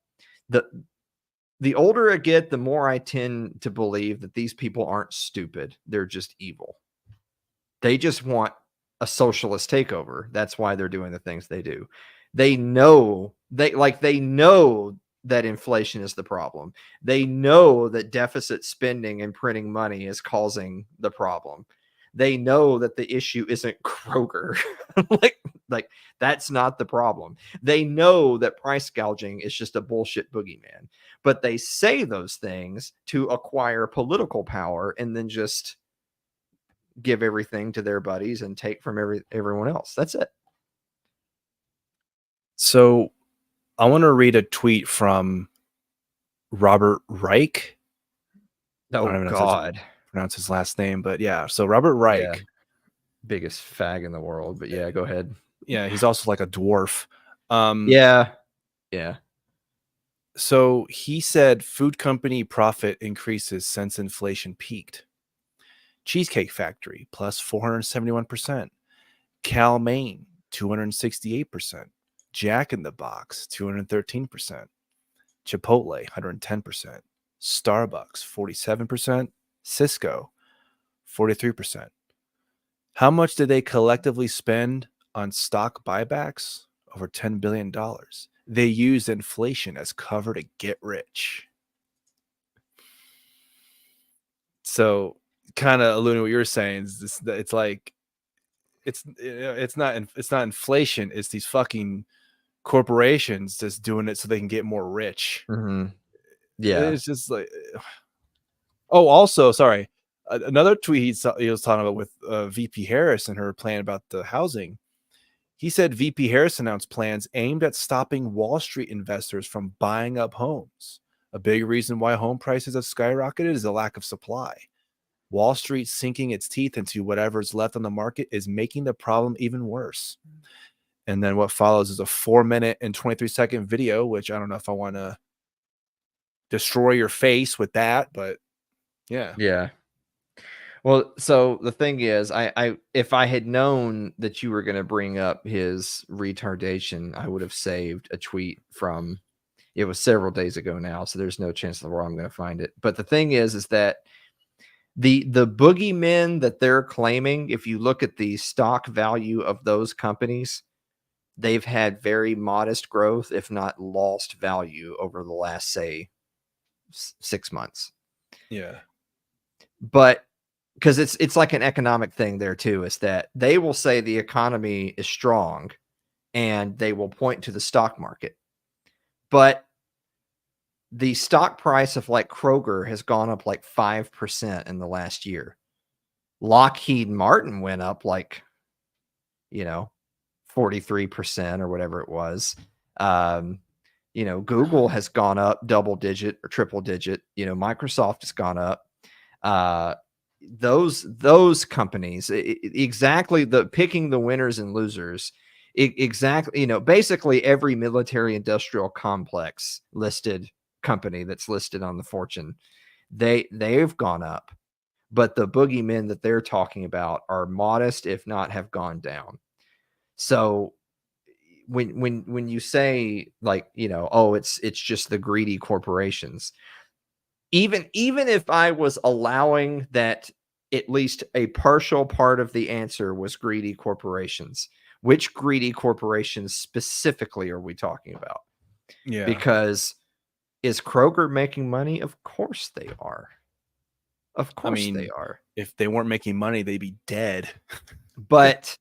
the older I get, the more I tend to believe that these people aren't stupid. They're just evil. They just want a socialist takeover. That's why they're doing the things they do. They know that inflation is the problem. They know that deficit spending and printing money is causing the problem. They know that the issue isn't Kroger. like that's not the problem. They know that price gouging is just a bullshit boogeyman, but they say those things to acquire political power and then just give everything to their buddies and take from everyone else. That's it. So I want to read a tweet from Robert Reich. Oh, God. Pronounce his last name, but yeah. So Robert Reich. Yeah. Biggest fag in the world, but yeah, go ahead. Yeah, he's also like a dwarf. Yeah. So he said food company profit increases since inflation peaked. Cheesecake Factory plus 471%. Cal Maine 268%. Jack in the Box 213%. Chipotle 110%. Starbucks 47%. Cisco 43%. How much did they collectively spend on stock buybacks? Over $10 billion. They used inflation as cover to get rich. So, kind of alluding to what you're saying, it's like it's not inflation. It's these fucking corporations just doing it so they can get more rich. Mm-hmm. Yeah, it's just like. Oh, also, sorry. Another tweet he was talking about with VP Harris and her plan about the housing. He said VP Harris announced plans aimed at stopping Wall Street investors from buying up homes. A big reason why home prices have skyrocketed is a lack of supply. Wall Street sinking its teeth into whatever's left on the market is making the problem even worse. And then what follows is a 4-minute and 23-second video, which I don't know if I want to destroy your face with that, but yeah. Yeah. Well, so the thing is, I if I had known that you were going to bring up his retardation, I would have saved a tweet from, it was several days ago now, so there's no chance in the world I'm going to find it. But the thing is that the boogeymen that they're claiming, if you look at the stock value of those companies, they've had very modest growth, if not lost value over the last, say, 6 months. Yeah. But because it's like an economic thing there too, is that they will say the economy is strong and they will point to the stock market. But the stock price of like Kroger has gone up like 5% in the last year. Lockheed Martin went up like, 43% or whatever it was. Google has gone up double digit or triple digit. Microsoft has gone up. Those companies, exactly, the picking the winners and losers, exactly, basically every military industrial complex listed company that's listed on the Fortune, they've gone up, but the boogeymen that they're talking about are modest, if not have gone down. So when you say like, oh, it's just the greedy corporations, even if I was allowing that at least a partial part of the answer was greedy corporations, which greedy corporations specifically are we talking about? Yeah. Because is Kroger making money? Of course they are. Of course mean, they are. If they weren't making money, they'd be dead. But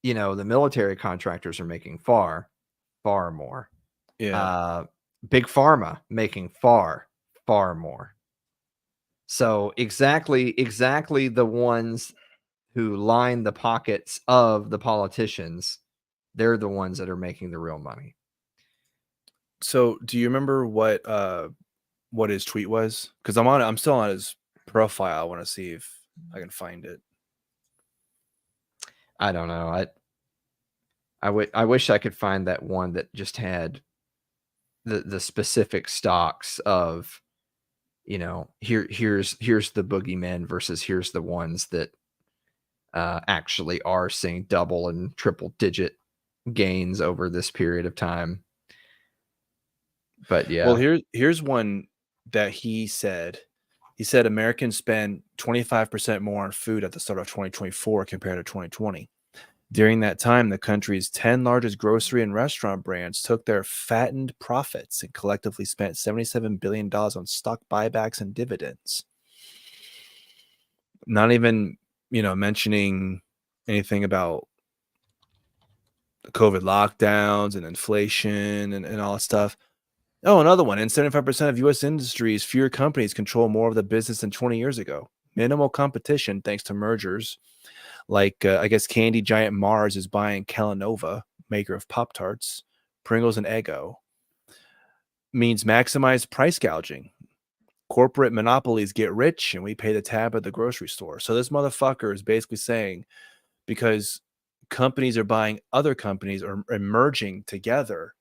you know, the military contractors are making far more. Yeah. Big Pharma making far more. So exactly the ones who line the pockets of the politicians, they're the ones that are making the real money. So do you remember what his tweet was? Because I'm still on his profile. I want to see if I can find it. I don't know. I wish I could find that one that just had the specific stocks of, you know, here's the boogeymen versus here's the ones that actually are seeing double and triple digit gains over this period of time. But yeah. Well, here's one that he said. He said Americans spend 25% more on food at the start of 2024 compared to 2020. During that time, the country's 10 largest grocery and restaurant brands took their fattened profits and collectively spent $77 billion on stock buybacks and dividends. Not even, mentioning anything about the COVID lockdowns and inflation and all that stuff. Oh, another one. In 75% of U.S. industries, fewer companies control more of the business than 20 years ago. Minimal competition thanks to mergers. Like, I guess candy giant Mars is buying Kellanova, maker of Pop-Tarts. Pringles and Eggo. Means maximize price gouging. Corporate monopolies get rich and we pay the tab at the grocery store. So this motherfucker is basically saying because companies are buying other companies or merging together,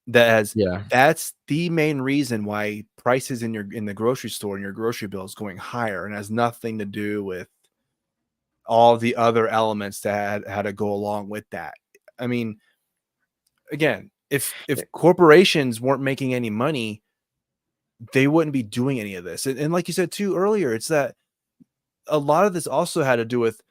that's the main reason why prices in the grocery store and your grocery bill is going higher, and has nothing to do with all the other elements that had to go along with that. I mean, again, if corporations weren't making any money, they wouldn't be doing any of this. And like you said too earlier, it's that a lot of this also had to do with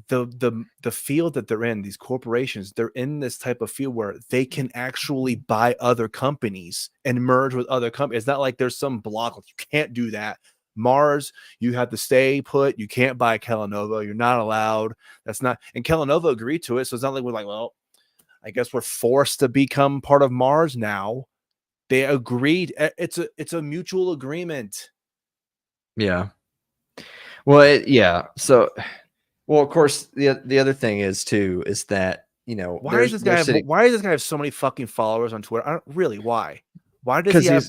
the field that they're in. These corporations, they're in this type of field where they can actually buy other companies and merge with other companies. It's not like there's some block, like you can't do that. Mars, you have to stay put. You can't buy Kellanova. You're not allowed. That's not, and Kellanova agreed to it. So it's not like we're like, well, I guess we're forced to become part of Mars now. They agreed. It's a mutual agreement. Yeah. Well, yeah. So, well, of course, the other thing is too is that, you know, why does this guy have so many fucking followers on Twitter? I don't really. Why does he have?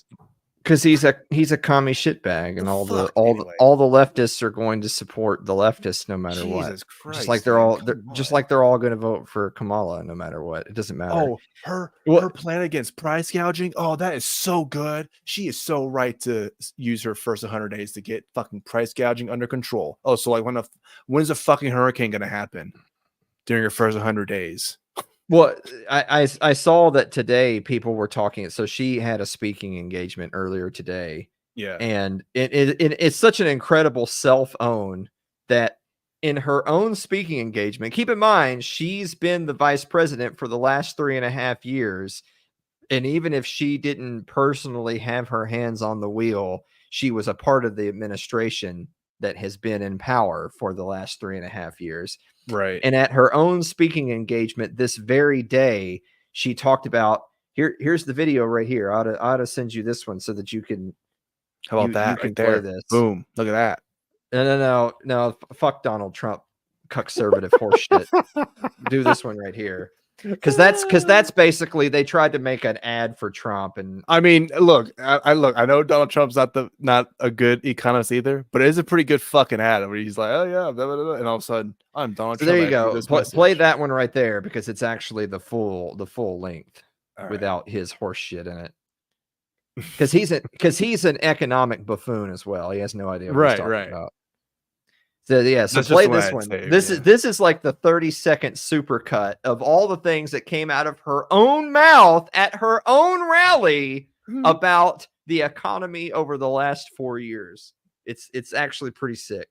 Because he's a commie shitbag, and all the leftists are going to support the leftists no matter what. Jesus Christ! Just like they're all going to vote for Kamala no matter what. It doesn't matter. Oh, her plan against price gouging. Oh, that is so good. She is so right to use her first 100 days to get fucking price gouging under control. Oh, so like when's a fucking hurricane going to happen during your first 100 days? Well, I saw that today people were talking. So she had a speaking engagement earlier today. Yeah. And it's such an incredible self-own that in her own speaking engagement, keep in mind, she's been the vice president for the last 3.5 years. And even if she didn't personally have her hands on the wheel, she was a part of the administration that has been in power for the last 3.5 years. Right. And at her own speaking engagement this very day, she talked about here's the video right here. I ought to send you this one so that you can. How about that? You can right there. Play this. Boom. Look at that. No. Fuck Donald Trump, conservative horseshit. Do this one right here. Because that's basically, they tried to make an ad for Trump. And I mean, look, I know Donald Trump's not a good economist either, but it is a pretty good fucking ad where he's like, oh yeah, blah, blah, blah, and all of a sudden I'm Donald Trump. There you go. Play that one right there, because it's actually the full length without his horse shit in it. Because he's an economic buffoon as well. He has no idea what he's talking about. So yeah, so play this one. This is like the 30-second supercut of all the things that came out of her own mouth at her own rally about the economy over the last 4 years. It's actually pretty sick.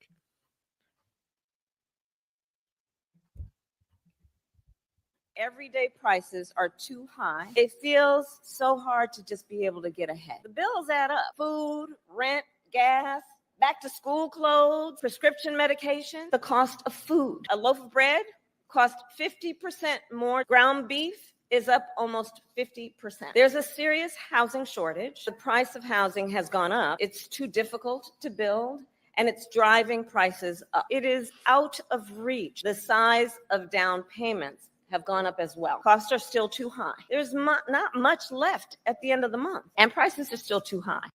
Everyday prices are too high. It feels so hard to just be able to get ahead. The bills add up. Food, rent, gas, back to school clothes, prescription medication, the cost of food. A loaf of bread costs 50% more. Ground beef is up almost 50%. There's a serious housing shortage. The price of housing has gone up. It's too difficult to build, and it's driving prices up. It is out of reach. The size of down payments have gone up as well. Costs are still too high. There's not much left at the end of the month, and prices are still too high.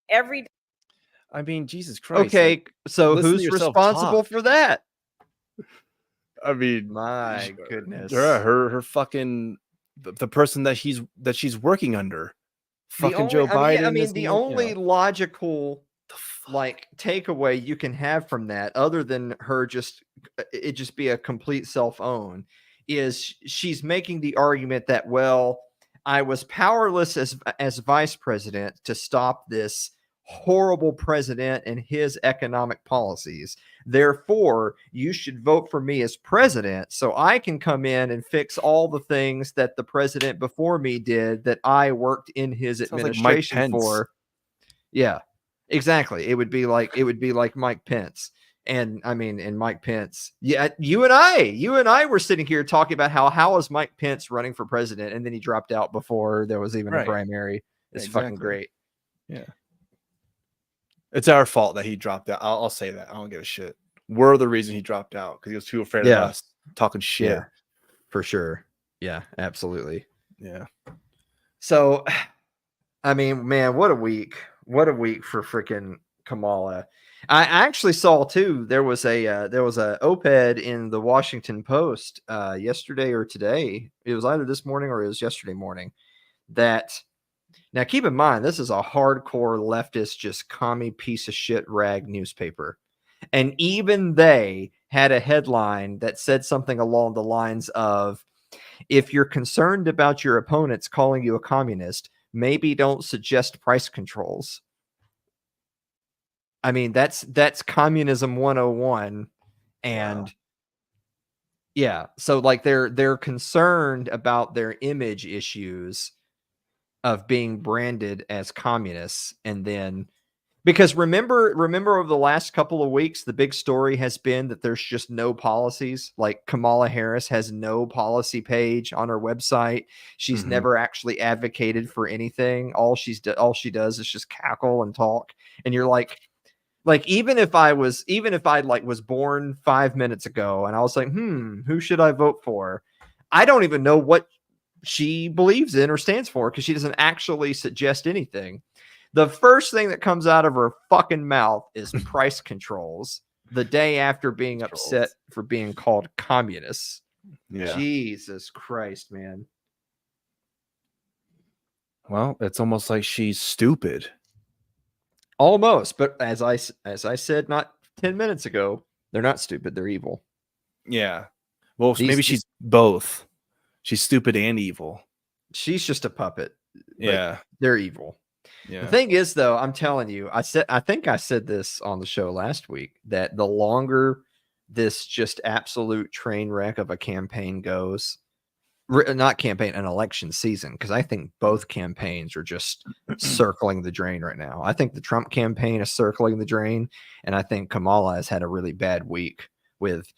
I mean, Jesus Christ. Okay, like, so listen to who's yourself responsible talk. for that? I mean, My goodness. her fucking the person that she's working under. Fucking Joe Biden. I mean, the only logical like takeaway you can have from that, other than her just be a complete self-own, is she's making the argument that, well, I was powerless as vice president to stop this horrible president and his economic policies. Therefore, you should vote for me as president so I can come in and fix all the things that the president before me did that I worked in his administration like for. Yeah, exactly. It would be like Mike Pence. And I mean, and Mike Pence, yeah, you and I were sitting here talking about how is Mike Pence running for president, and then he dropped out before there was even a primary. It's fucking great. Yeah. It's our fault that he dropped out. I'll say that. I don't give a shit. We're the reason he dropped out because he was too afraid of us talking shit. Yeah, for sure. Yeah, absolutely. Yeah. So, I mean, man, what a week. What a week for freaking Kamala. I actually saw too. There was a op-ed in the Washington Post yesterday or today. It was either this morning or it was yesterday morning. That now keep in mind, this is a hardcore leftist, just commie piece of shit rag newspaper, and even they had a headline that said something along the lines of, "If you're concerned about your opponents calling you a communist, maybe don't suggest price controls." I mean, that's communism 101. And yeah, so like they're concerned about their image issues of being branded as communists. And then because remember over the last couple of weeks, the big story has been that there's just no policies. Like Kamala Harris has no policy page on her website. She's never actually advocated for anything. All she does is just cackle and talk. And you're like, even if I was born 5 minutes ago and I was like, who should I vote for? I don't even know what she believes in or stands for because she doesn't actually suggest anything. The first thing that comes out of her fucking mouth is price controls the day after being upset for being called communists. Yeah. Jesus Christ, man. Well, it's almost like she's stupid. Almost, but as I said not 10 minutes ago, they're not stupid, they're evil. Yeah. Well, maybe she's both. She's stupid and evil. She's just a puppet. Yeah. They're evil. Yeah. The thing is, though, I'm telling you, I think I said this on the show last week, that the longer this just absolute train wreck of a campaign goes, not campaign, an election season, because I think both campaigns are just circling the drain right now. I think the Trump campaign is circling the drain, and I think Kamala has had a really bad week with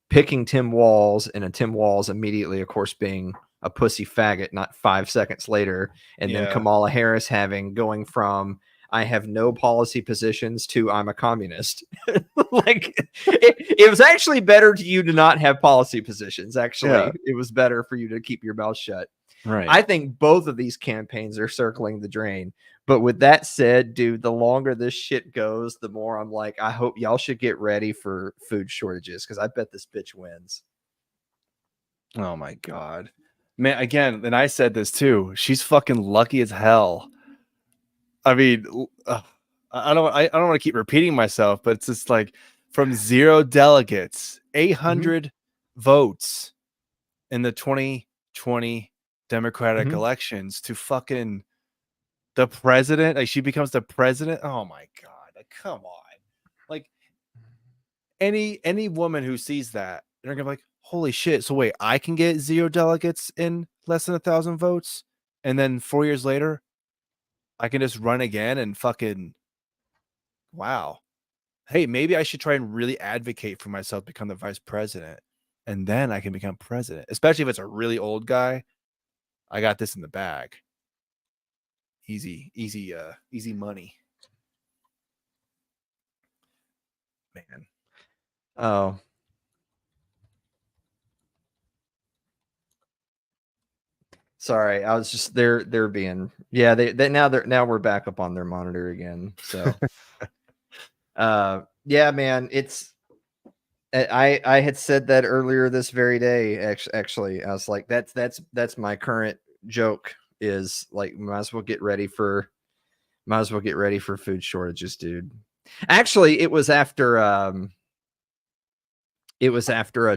picking Tim Walz, and Tim Walz immediately, of course, being a pussy faggot not 5 seconds later, and then Kamala Harris going from I have no policy positions to I'm a communist. Like it was actually better to you to not have policy positions. Actually, it was better for you to keep your mouth shut. Right. I think both of these campaigns are circling the drain. But with that said, dude, the longer this shit goes, the more I'm like, I hope y'all should get ready for food shortages because I bet this bitch wins. Oh my God. Man, again, and I said this too. She's fucking lucky as hell. I mean, I don't want to keep repeating myself, but it's just like from 0 delegates, 800 votes in the 2020 Democratic elections to fucking The president, like she becomes the president. Oh my god! Like, come on! Like any woman who sees that, they're gonna be like, "Holy shit!" So wait, I can get 0 delegates in less than 1,000 votes, and then 4 years later, I can just run again and fucking wow. Hey, maybe I should try and really advocate for myself to become the vice president, and then I can become president. Especially if it's a really old guy. I got this in the bag. Easy money. Man. Oh. Sorry, I was just they're being they now we're back up on their monitor again. So yeah, man, it's I had said that earlier this very day. Actually, I was like, that's my current joke is like might as well get ready for food shortages, dude. Actually, it was after a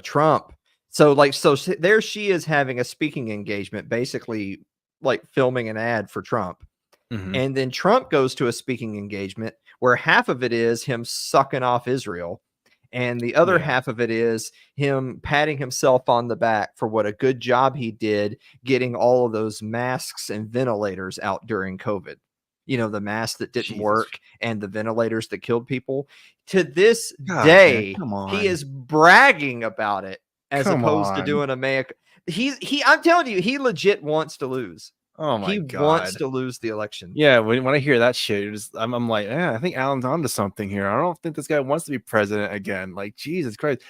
Trump. So there she is having a speaking engagement, basically like filming an ad for Trump. Mhm. And then Trump goes to a speaking engagement where half of it is him sucking off Israel. And the other Yeah. half of it is him patting himself on the back for what a good job he did getting all of those masks and ventilators out during COVID. You know, the masks that didn't Jesus. work and the ventilators that killed people. To this God, day, man, come on. he is bragging about it as Come opposed to on. doing America. I'm telling you, he legit wants to lose. Oh my He god. wants to lose the election. Yeah, when I hear that shit, I'm like, yeah, I think Alan's onto something here. I don't think this guy wants to be president again. Like, Jesus Christ.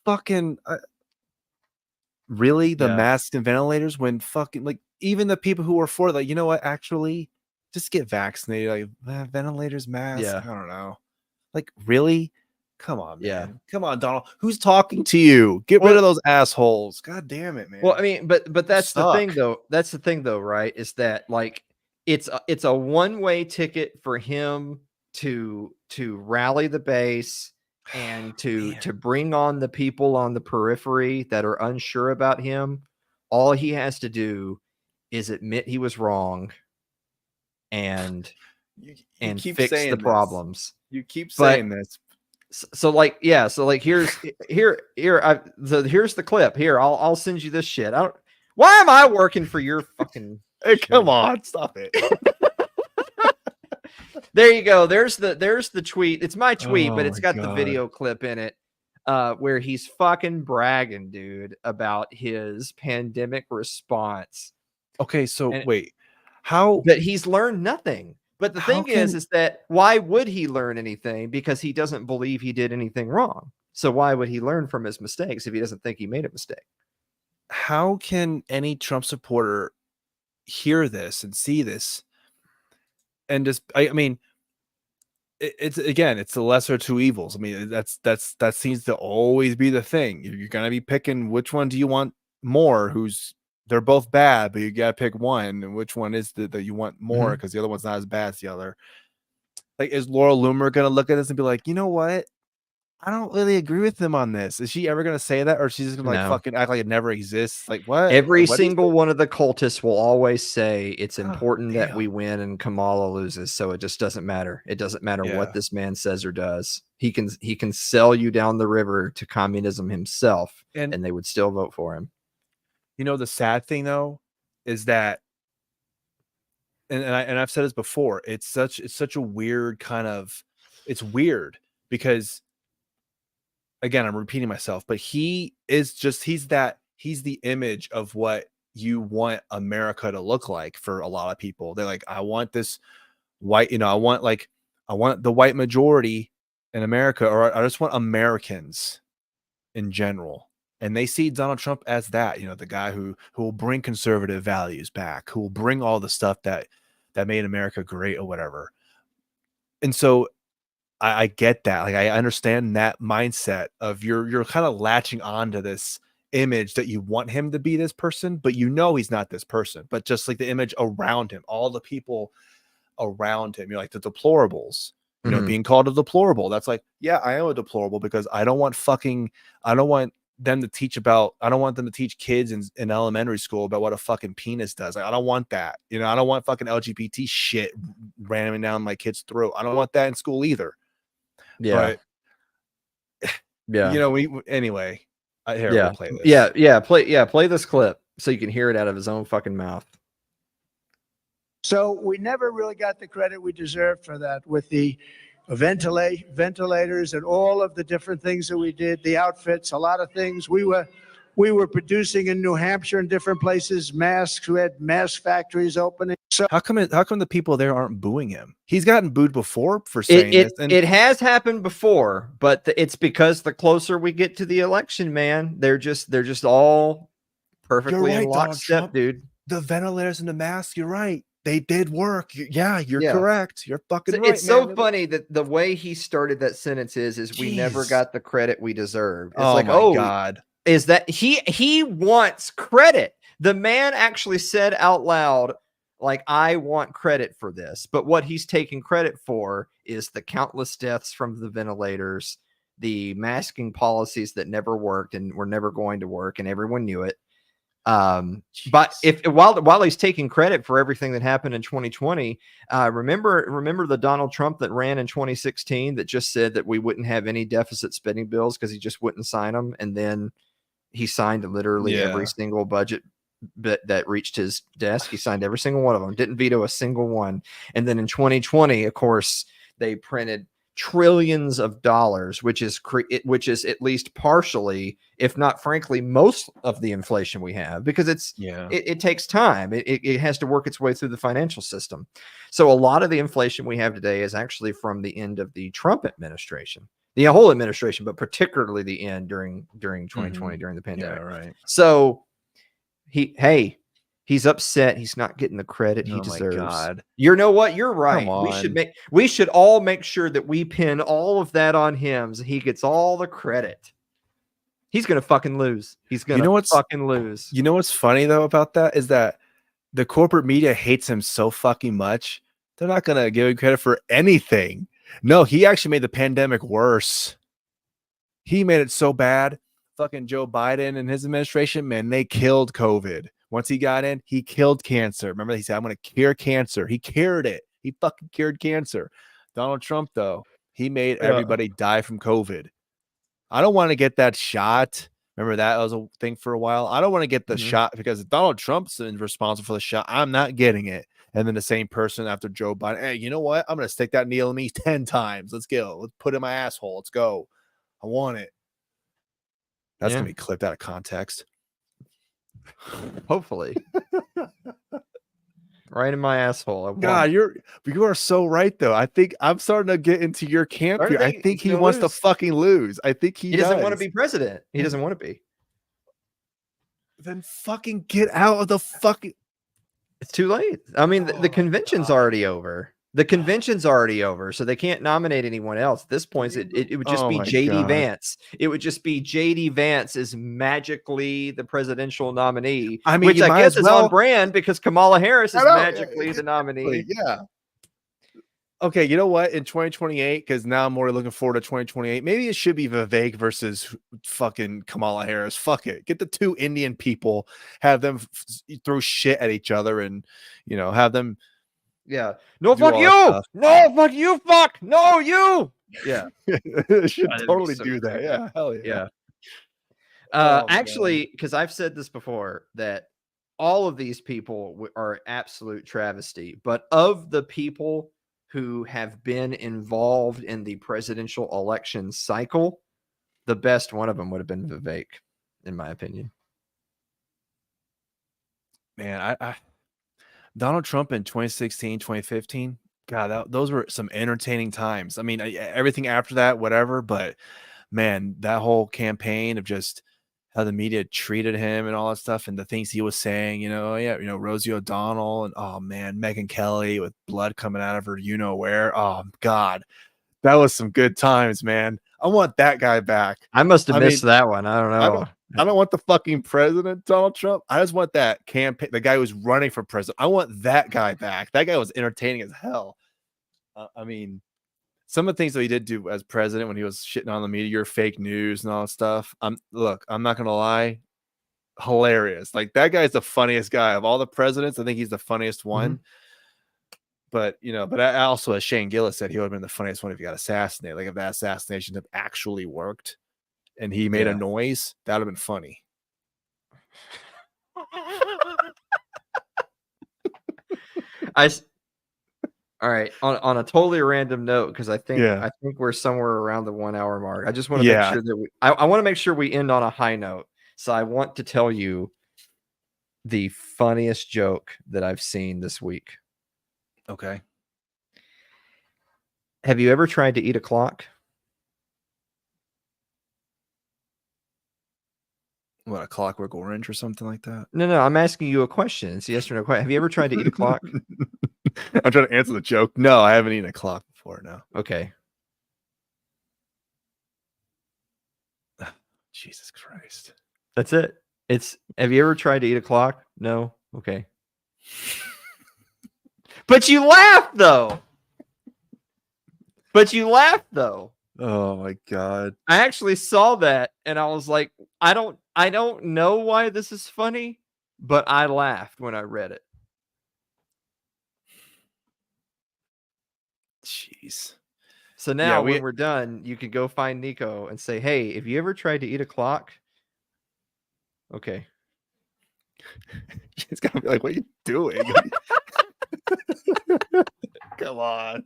Fucking really? The Yeah. masks and ventilators when fucking like even the people who were for like, you know what, actually just get vaccinated. Like ventilators, masks. Yeah. I don't know. Like, really? Come on, man. Yeah. Come on, Donald. Who's talking to you? Get rid Well- of those assholes. God damn it, man. Well, I mean, but that's the thing Suck. though. That's the thing though, right? Is that like it's a one-way ticket for him to rally the base and to Man. bring on the people on the periphery that are unsure about him. All he has to do is admit he was wrong and You fix saying the this. problems. You keep But- saying this. So like here's here's the clip. Here, I'll send you this shit. Why am I working for your fucking Hey, shit? come on, stop it. There you go. There's the tweet. It's my tweet, Oh but it's my got the God. video clip in it where he's fucking bragging, dude, about his pandemic response. Okay, so And- wait. How That he's learned nothing. But the How thing is can- that why would he learn anything? Because he doesn't believe he did anything wrong. So why would he learn from his mistakes if he doesn't think he made a mistake? how can any Trump supporter hear this and see this and just I mean it's again, it's the lesser of two evils. I mean, that seems to always be the thing. You're gonna be picking which one do you want more, they're both bad, but you gotta pick one, and which one is that you want more because the other one's not as bad as the other. Like, is Laura Loomer gonna look at this and be like, you know what? I don't really agree with him on this. Is she ever gonna say that, or she's just gonna like No. fucking act like it never exists? Like what? Every Like, what do you single think? one of the cultists will always say it's God important that damn. we win and Kamala loses, so it just doesn't matter. It doesn't matter Yeah. what this man says or does. He can sell you down the river to communism himself, And and they would still vote for him. you know the sad thing though is that, and I've said this before, it's such a weird kind of, it's weird because again I'm repeating myself, but he's the image of what you want America to look like for a lot of people. They're like, I want this white, I want the white majority in America, or I just want Americans in general. And they see Donald Trump as that, the guy who will bring conservative values back, who will bring all the stuff that made America great or whatever. And so I get that. Like, I understand that mindset of you're kind of latching on to this image that you want him to be this person, but he's not this person. But just like the image around him, all the people around him, like the deplorables, Mhm. being called a deplorable. That's like, yeah, I am a deplorable because I don't want them to teach about. I don't want them to teach kids in elementary school about what a fucking penis does. Like, I don't want that. You know, I don't want fucking LGBT shit ramming down my kid's throat. I don't want that in school either. Yeah. But Yeah. you know, anyway. Here, Yeah. we'll play this. Play this clip so you can hear it out of his own fucking mouth. So we never really got the credit we deserved for that with the ventilators and all of the different things that we did, the outfits, a lot of things. We were producing in New Hampshire and different places, masks. We had mask factories opening. So How come the people there aren't booing him? He's gotten booed before for saying this. And It has happened before, but it's because the closer we get to the election, man, they're just all perfectly right, in Donald lockstep, Trump. dude. The ventilators and the masks, you're right. They did work. Yeah, you're Yeah. correct. You're fucking right. It's so man. funny that the way he started that sentence is we never Jeez. got the credit we deserve. It's Oh like, my God. is that he wants credit. The man actually said out loud, like, I want credit for this. But what he's taking credit for is the countless deaths from the ventilators, the masking policies that never worked and were never going to work, and everyone knew it. But while he's taking credit for everything that happened in 2020, remember the Donald Trump that ran in 2016 that just said that we wouldn't have any deficit spending bills because he just wouldn't sign them, and then he signed literally every single budget that reached his desk. He signed every single one of them, didn't veto a single one. And then in 2020, of course, they printed trillions of dollars, which is at least partially, if not frankly, most of the inflation we have, because it takes time. It has to work its way through the financial system. So a lot of the inflation we have today is actually from the end of the Trump administration, the whole administration, but particularly the end during 2020, during the pandemic. Yeah, right. So he's upset. He's not getting the credit he deserves. My God. You know what? You're right. Come on. We should all make sure that we pin all of that on him so he gets all the credit. He's gonna fucking lose. He's gonna fucking lose. You know what's funny though about that is that the corporate media hates him so fucking much. They're not gonna give him credit for anything. No, he actually made the pandemic worse. He made it so bad. Fucking Joe Biden and his administration, man, they killed COVID. Once he got in, he killed cancer. Remember, he said, I'm going to cure cancer. He cured it. He fucking cured cancer. Donald Trump, though, he made everybody die from COVID. I don't want to get that shot. Remember that was a thing for a while. I don't want to get the shot because Donald Trump's responsible for the shot. I'm not getting it. And then the same person after Joe Biden, hey, you know what? I'm going to stick that needle in me 10 times. Let's go. Let's put it in my asshole. Let's go. I want it. That's going to be clipped out of context. Hopefully. Right in my asshole. God, you are so right though. I think I'm starting to get into your camp here. I think he wants to fucking lose. I think he doesn't want to be president. He doesn't want to be. Then fucking get out of the fucking. It's too late. I mean, the convention's already over. The convention's already over, so they can't nominate anyone else. At this point, it would just be JD Vance. It would just be JD Vance is magically the presidential nominee. I mean, which I guess is on brand because Kamala Harris is magically the nominee. Yeah. Okay, you know what? In 2028, because now I'm more looking forward to 2028. Maybe it should be Vivek versus fucking Kamala Harris. Fuck it. Get the two Indian people, have them throw shit at each other, and have them. Yeah. No, fuck you. No, fuck you. Fuck. No, you. Yeah. Should totally do that. Yeah. Hell yeah. Yeah. Actually, because I've said this before, that all of these people are absolute travesty. But of the people who have been involved in the presidential election cycle, the best one of them would have been Vivek, in my opinion. Man, I Donald Trump in 2016, 2015, God, those were some entertaining times. I mean, everything after that, whatever, but man, that whole campaign of just how the media treated him and all that stuff and the things he was saying, Rosie O'Donnell and, oh man, Megyn Kelly with blood coming out of her, where. Oh God, that was some good times, man. I want that guy back. I must have missed that one. I don't know. I don't want the fucking president, Donald Trump. I just want that campaign, the guy who's running for president. I want that guy back. That guy was entertaining as hell. I mean, some of the things that he did do as president when he was shitting on the media, your fake news and all that stuff. Look, I'm not gonna lie, hilarious. Like that guy's the funniest guy of all the presidents. I think he's the funniest one. But but I also, as Shane Gillis said, he would have been the funniest one if he got assassinated. Like if that assassination had actually worked and he made a noise, that would have been funny. All right. On a totally random note, because I think we're somewhere around the 1 hour mark. I just want to make sure that I want to make sure we end on a high note. So I want to tell you the funniest joke that I've seen this week. Okay. Have you ever tried to eat a clock? What, a Clockwork Orange or something like that? No. I'm asking you a question. It's a yes or no question. Have you ever tried to eat a clock? I'm trying to answer the joke. No, I haven't eaten a clock before. No. Okay. Jesus Christ. That's it. Have you ever tried to eat a clock? No. Okay. But you laughed though. Oh my God. I actually saw that and I was like, I don't know why this is funny, but I laughed when I read it. Jeez. So now when we're done, you can go find Nico and say, hey, have you ever tried to eat a clock? Okay. He's gonna be like, what are you doing? Come on.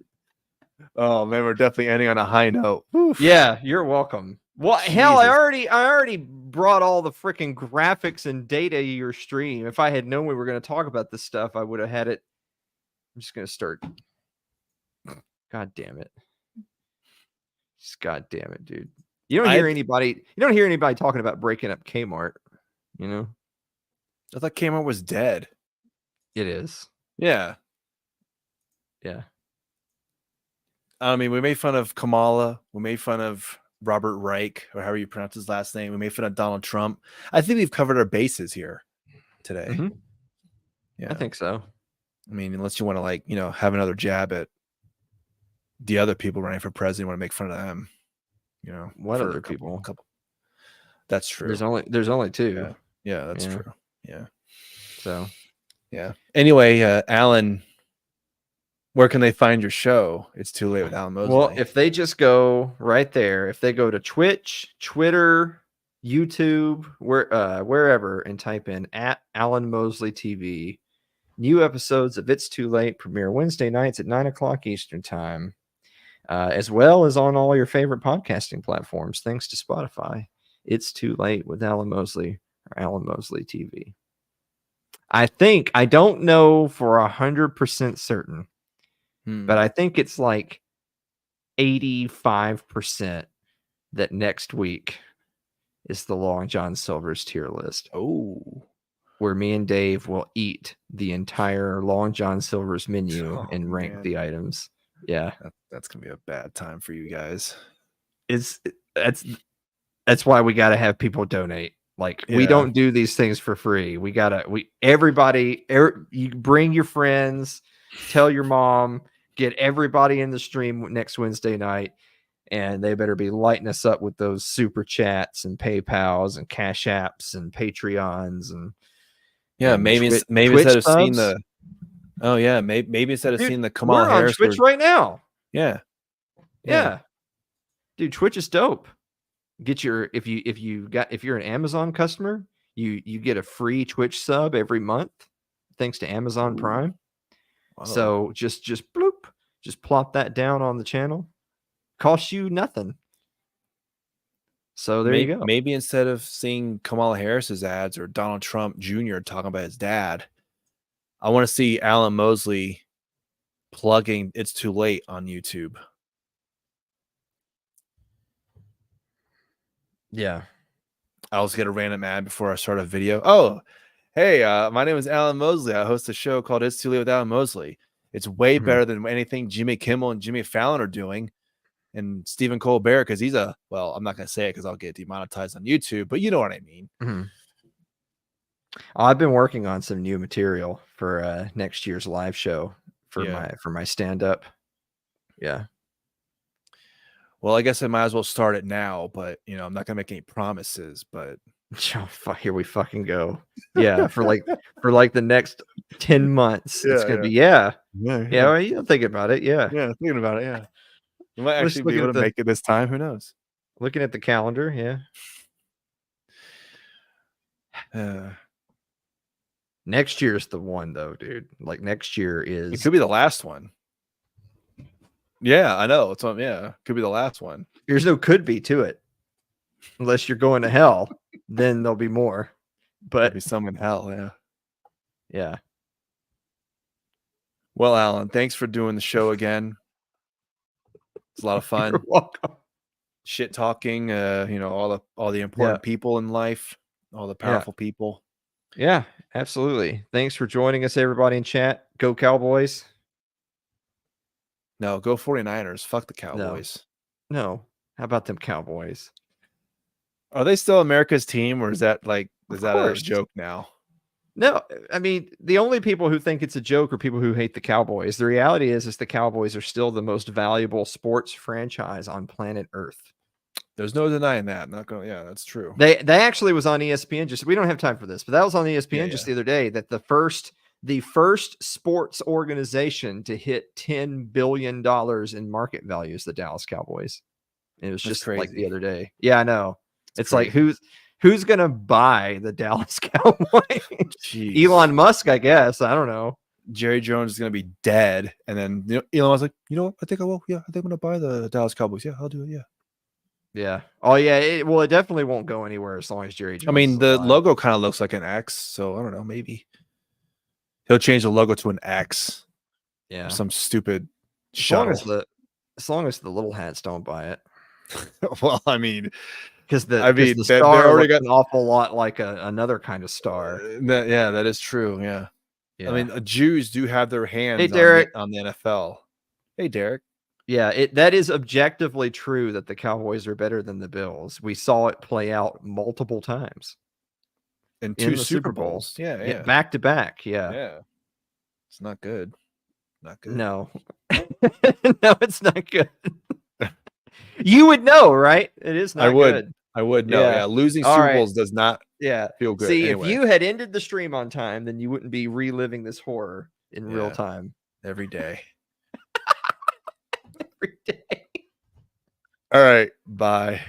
Oh man, we're definitely ending on a high note. Oof. Yeah, you're welcome. Well, hell, I already brought all the freaking graphics and data to your stream. If I had known we were going to talk about this stuff, I would have had it. I'm just going to start. God damn it. Just God damn it, dude. You don't hear anybody talking about breaking up Kmart, you know? I thought Kmart was dead. It is. Yeah. Yeah. I mean, we made fun of Kamala. We made fun of Robert Reich, or however you pronounce his last name. We made fun of Donald Trump. I think we've covered our bases here today. Mm-hmm. Yeah, I think so. I mean, unless you want to have another jab at the other people running for president, you want to make fun of them. What other people? That's true. There's only two. Yeah, that's true. Yeah. So, yeah. Anyway, Alan, where can they find your show? It's Too Late with Alan Mosley. Well, if they just go right there, if they go to Twitch, Twitter, YouTube, wherever, and type in @Alan Mosley TV, new episodes of It's Too Late premiere Wednesday nights at 9:00 Eastern Time, as well as on all your favorite podcasting platforms. Thanks to Spotify, It's Too Late with Alan Mosley or Alan Mosley TV. I don't know for 100% certain. But I think it's like 85% that next week is the Long John Silver's tier list. Oh, where me and Dave will eat the entire Long John Silver's menu and rank the items. Yeah, that's gonna be a bad time for you guys. That's why we got to have people donate. We don't do these things for free. You bring your friends, tell your mom. Get everybody in the stream next Wednesday night, and they better be lighting us up with those super chats and PayPals and Cash Apps and Patreons and maybe instead of seeing the maybe instead of seeing the Kamala Harris, we're on Twitch right now. Yeah, dude, Twitch is dope. Get your if you're an Amazon customer, you get a free Twitch sub every month thanks to Amazon Prime. Wow. So just bloop, just plop that down on the channel. Costs you nothing. So there you go. Maybe instead of seeing Kamala Harris's ads or Donald Trump Jr. talking about his dad, I want to see Alan Mosley plugging It's Too Late on YouTube. Yeah. I was get a random ad before I start a video. Oh, hey, my name is Alan Mosley. I host a show called It's Too Late with Alan Mosley. It's way better than anything Jimmy Kimmel and Jimmy Fallon are doing. And Stephen Colbert, because he's I'm not going to say it because I'll get demonetized on YouTube, but you know what I mean. Mm-hmm. I've been working on some new material for next year's live show for my stand-up. Yeah. Well, I guess I might as well start it now, but I'm not gonna make any promises. But Oh, here we fucking go. Yeah, for like the next 10 months, it's Yeah, gonna yeah. be yeah. yeah, Yeah, well, you think about it. Yeah. yeah. Thinking about it, yeah, you might Let's actually look be able at to make it this time. Who knows? looking at the calendar. Yeah. Next year's the one though, dude. Like next year It is could be the last one. Yeah, I know. It's yeah, could be the last one. there's no could be to it. Unless you're going to hell, then there'll be more. There'll But be some in hell. Yeah. yeah. Well, Alan, thanks for doing the show again. It's a lot of fun. You're welcome. Shit talking. All the important people in life, all the powerful people. Yeah, absolutely. Thanks for joining us, everybody in chat. Go Cowboys. No, go 49ers. Fuck the Cowboys. No. How about them Cowboys? Are they still America's team, or is that Of a course. joke now? No, I mean, the only people who think it's a joke are people who hate the Cowboys. The reality is the Cowboys are still the most valuable sports franchise on planet Earth. There's no denying that. Not going. Yeah, that's true. They actually was on ESPN. We don't have time for this, but that was on ESPN just Yeah. the other day. That the first sports organization to hit $10 billion in market value is the Dallas Cowboys. And it was That's just like the crazy. other day. Yeah, I know. It's like crazy. who's gonna buy the Dallas Cowboys? Jeez. Elon Musk, I guess. I don't know. Jerry Jones is gonna be dead, and then Elon was like, you know what? I think I will. Yeah, I think I'm gonna buy the Dallas Cowboys. Yeah, I'll do it. Yeah. Yeah. Oh yeah. It definitely won't go anywhere as long as Jerry Jones. I mean, is the alive. logo kind of looks like an X, so I don't know. Maybe he'll change the logo to an X. Yeah. Some stupid As long as shuttle. the little hats don't buy it. Well, I mean, Because I mean, the they star already looks got an awful lot like another kind of star. that is true. Yeah. Yeah. I mean, Jews do have their hands Derek. on the NFL. Hey, Derek. Yeah, that is objectively true that the Cowboys are better than the Bills. We saw it play out multiple times And in two the Super Bowl. Bowls. Yeah. Back to back. Yeah. Yeah. It's not good. Not good. No. No, it's not good. You would know, right? It is not good. I would know. Yeah. Losing All Super right. Bowls does not feel good. See, Anyway, if you had ended the stream on time, then you wouldn't be reliving this horror in real Yeah. time. every day. Every day. All right. Bye.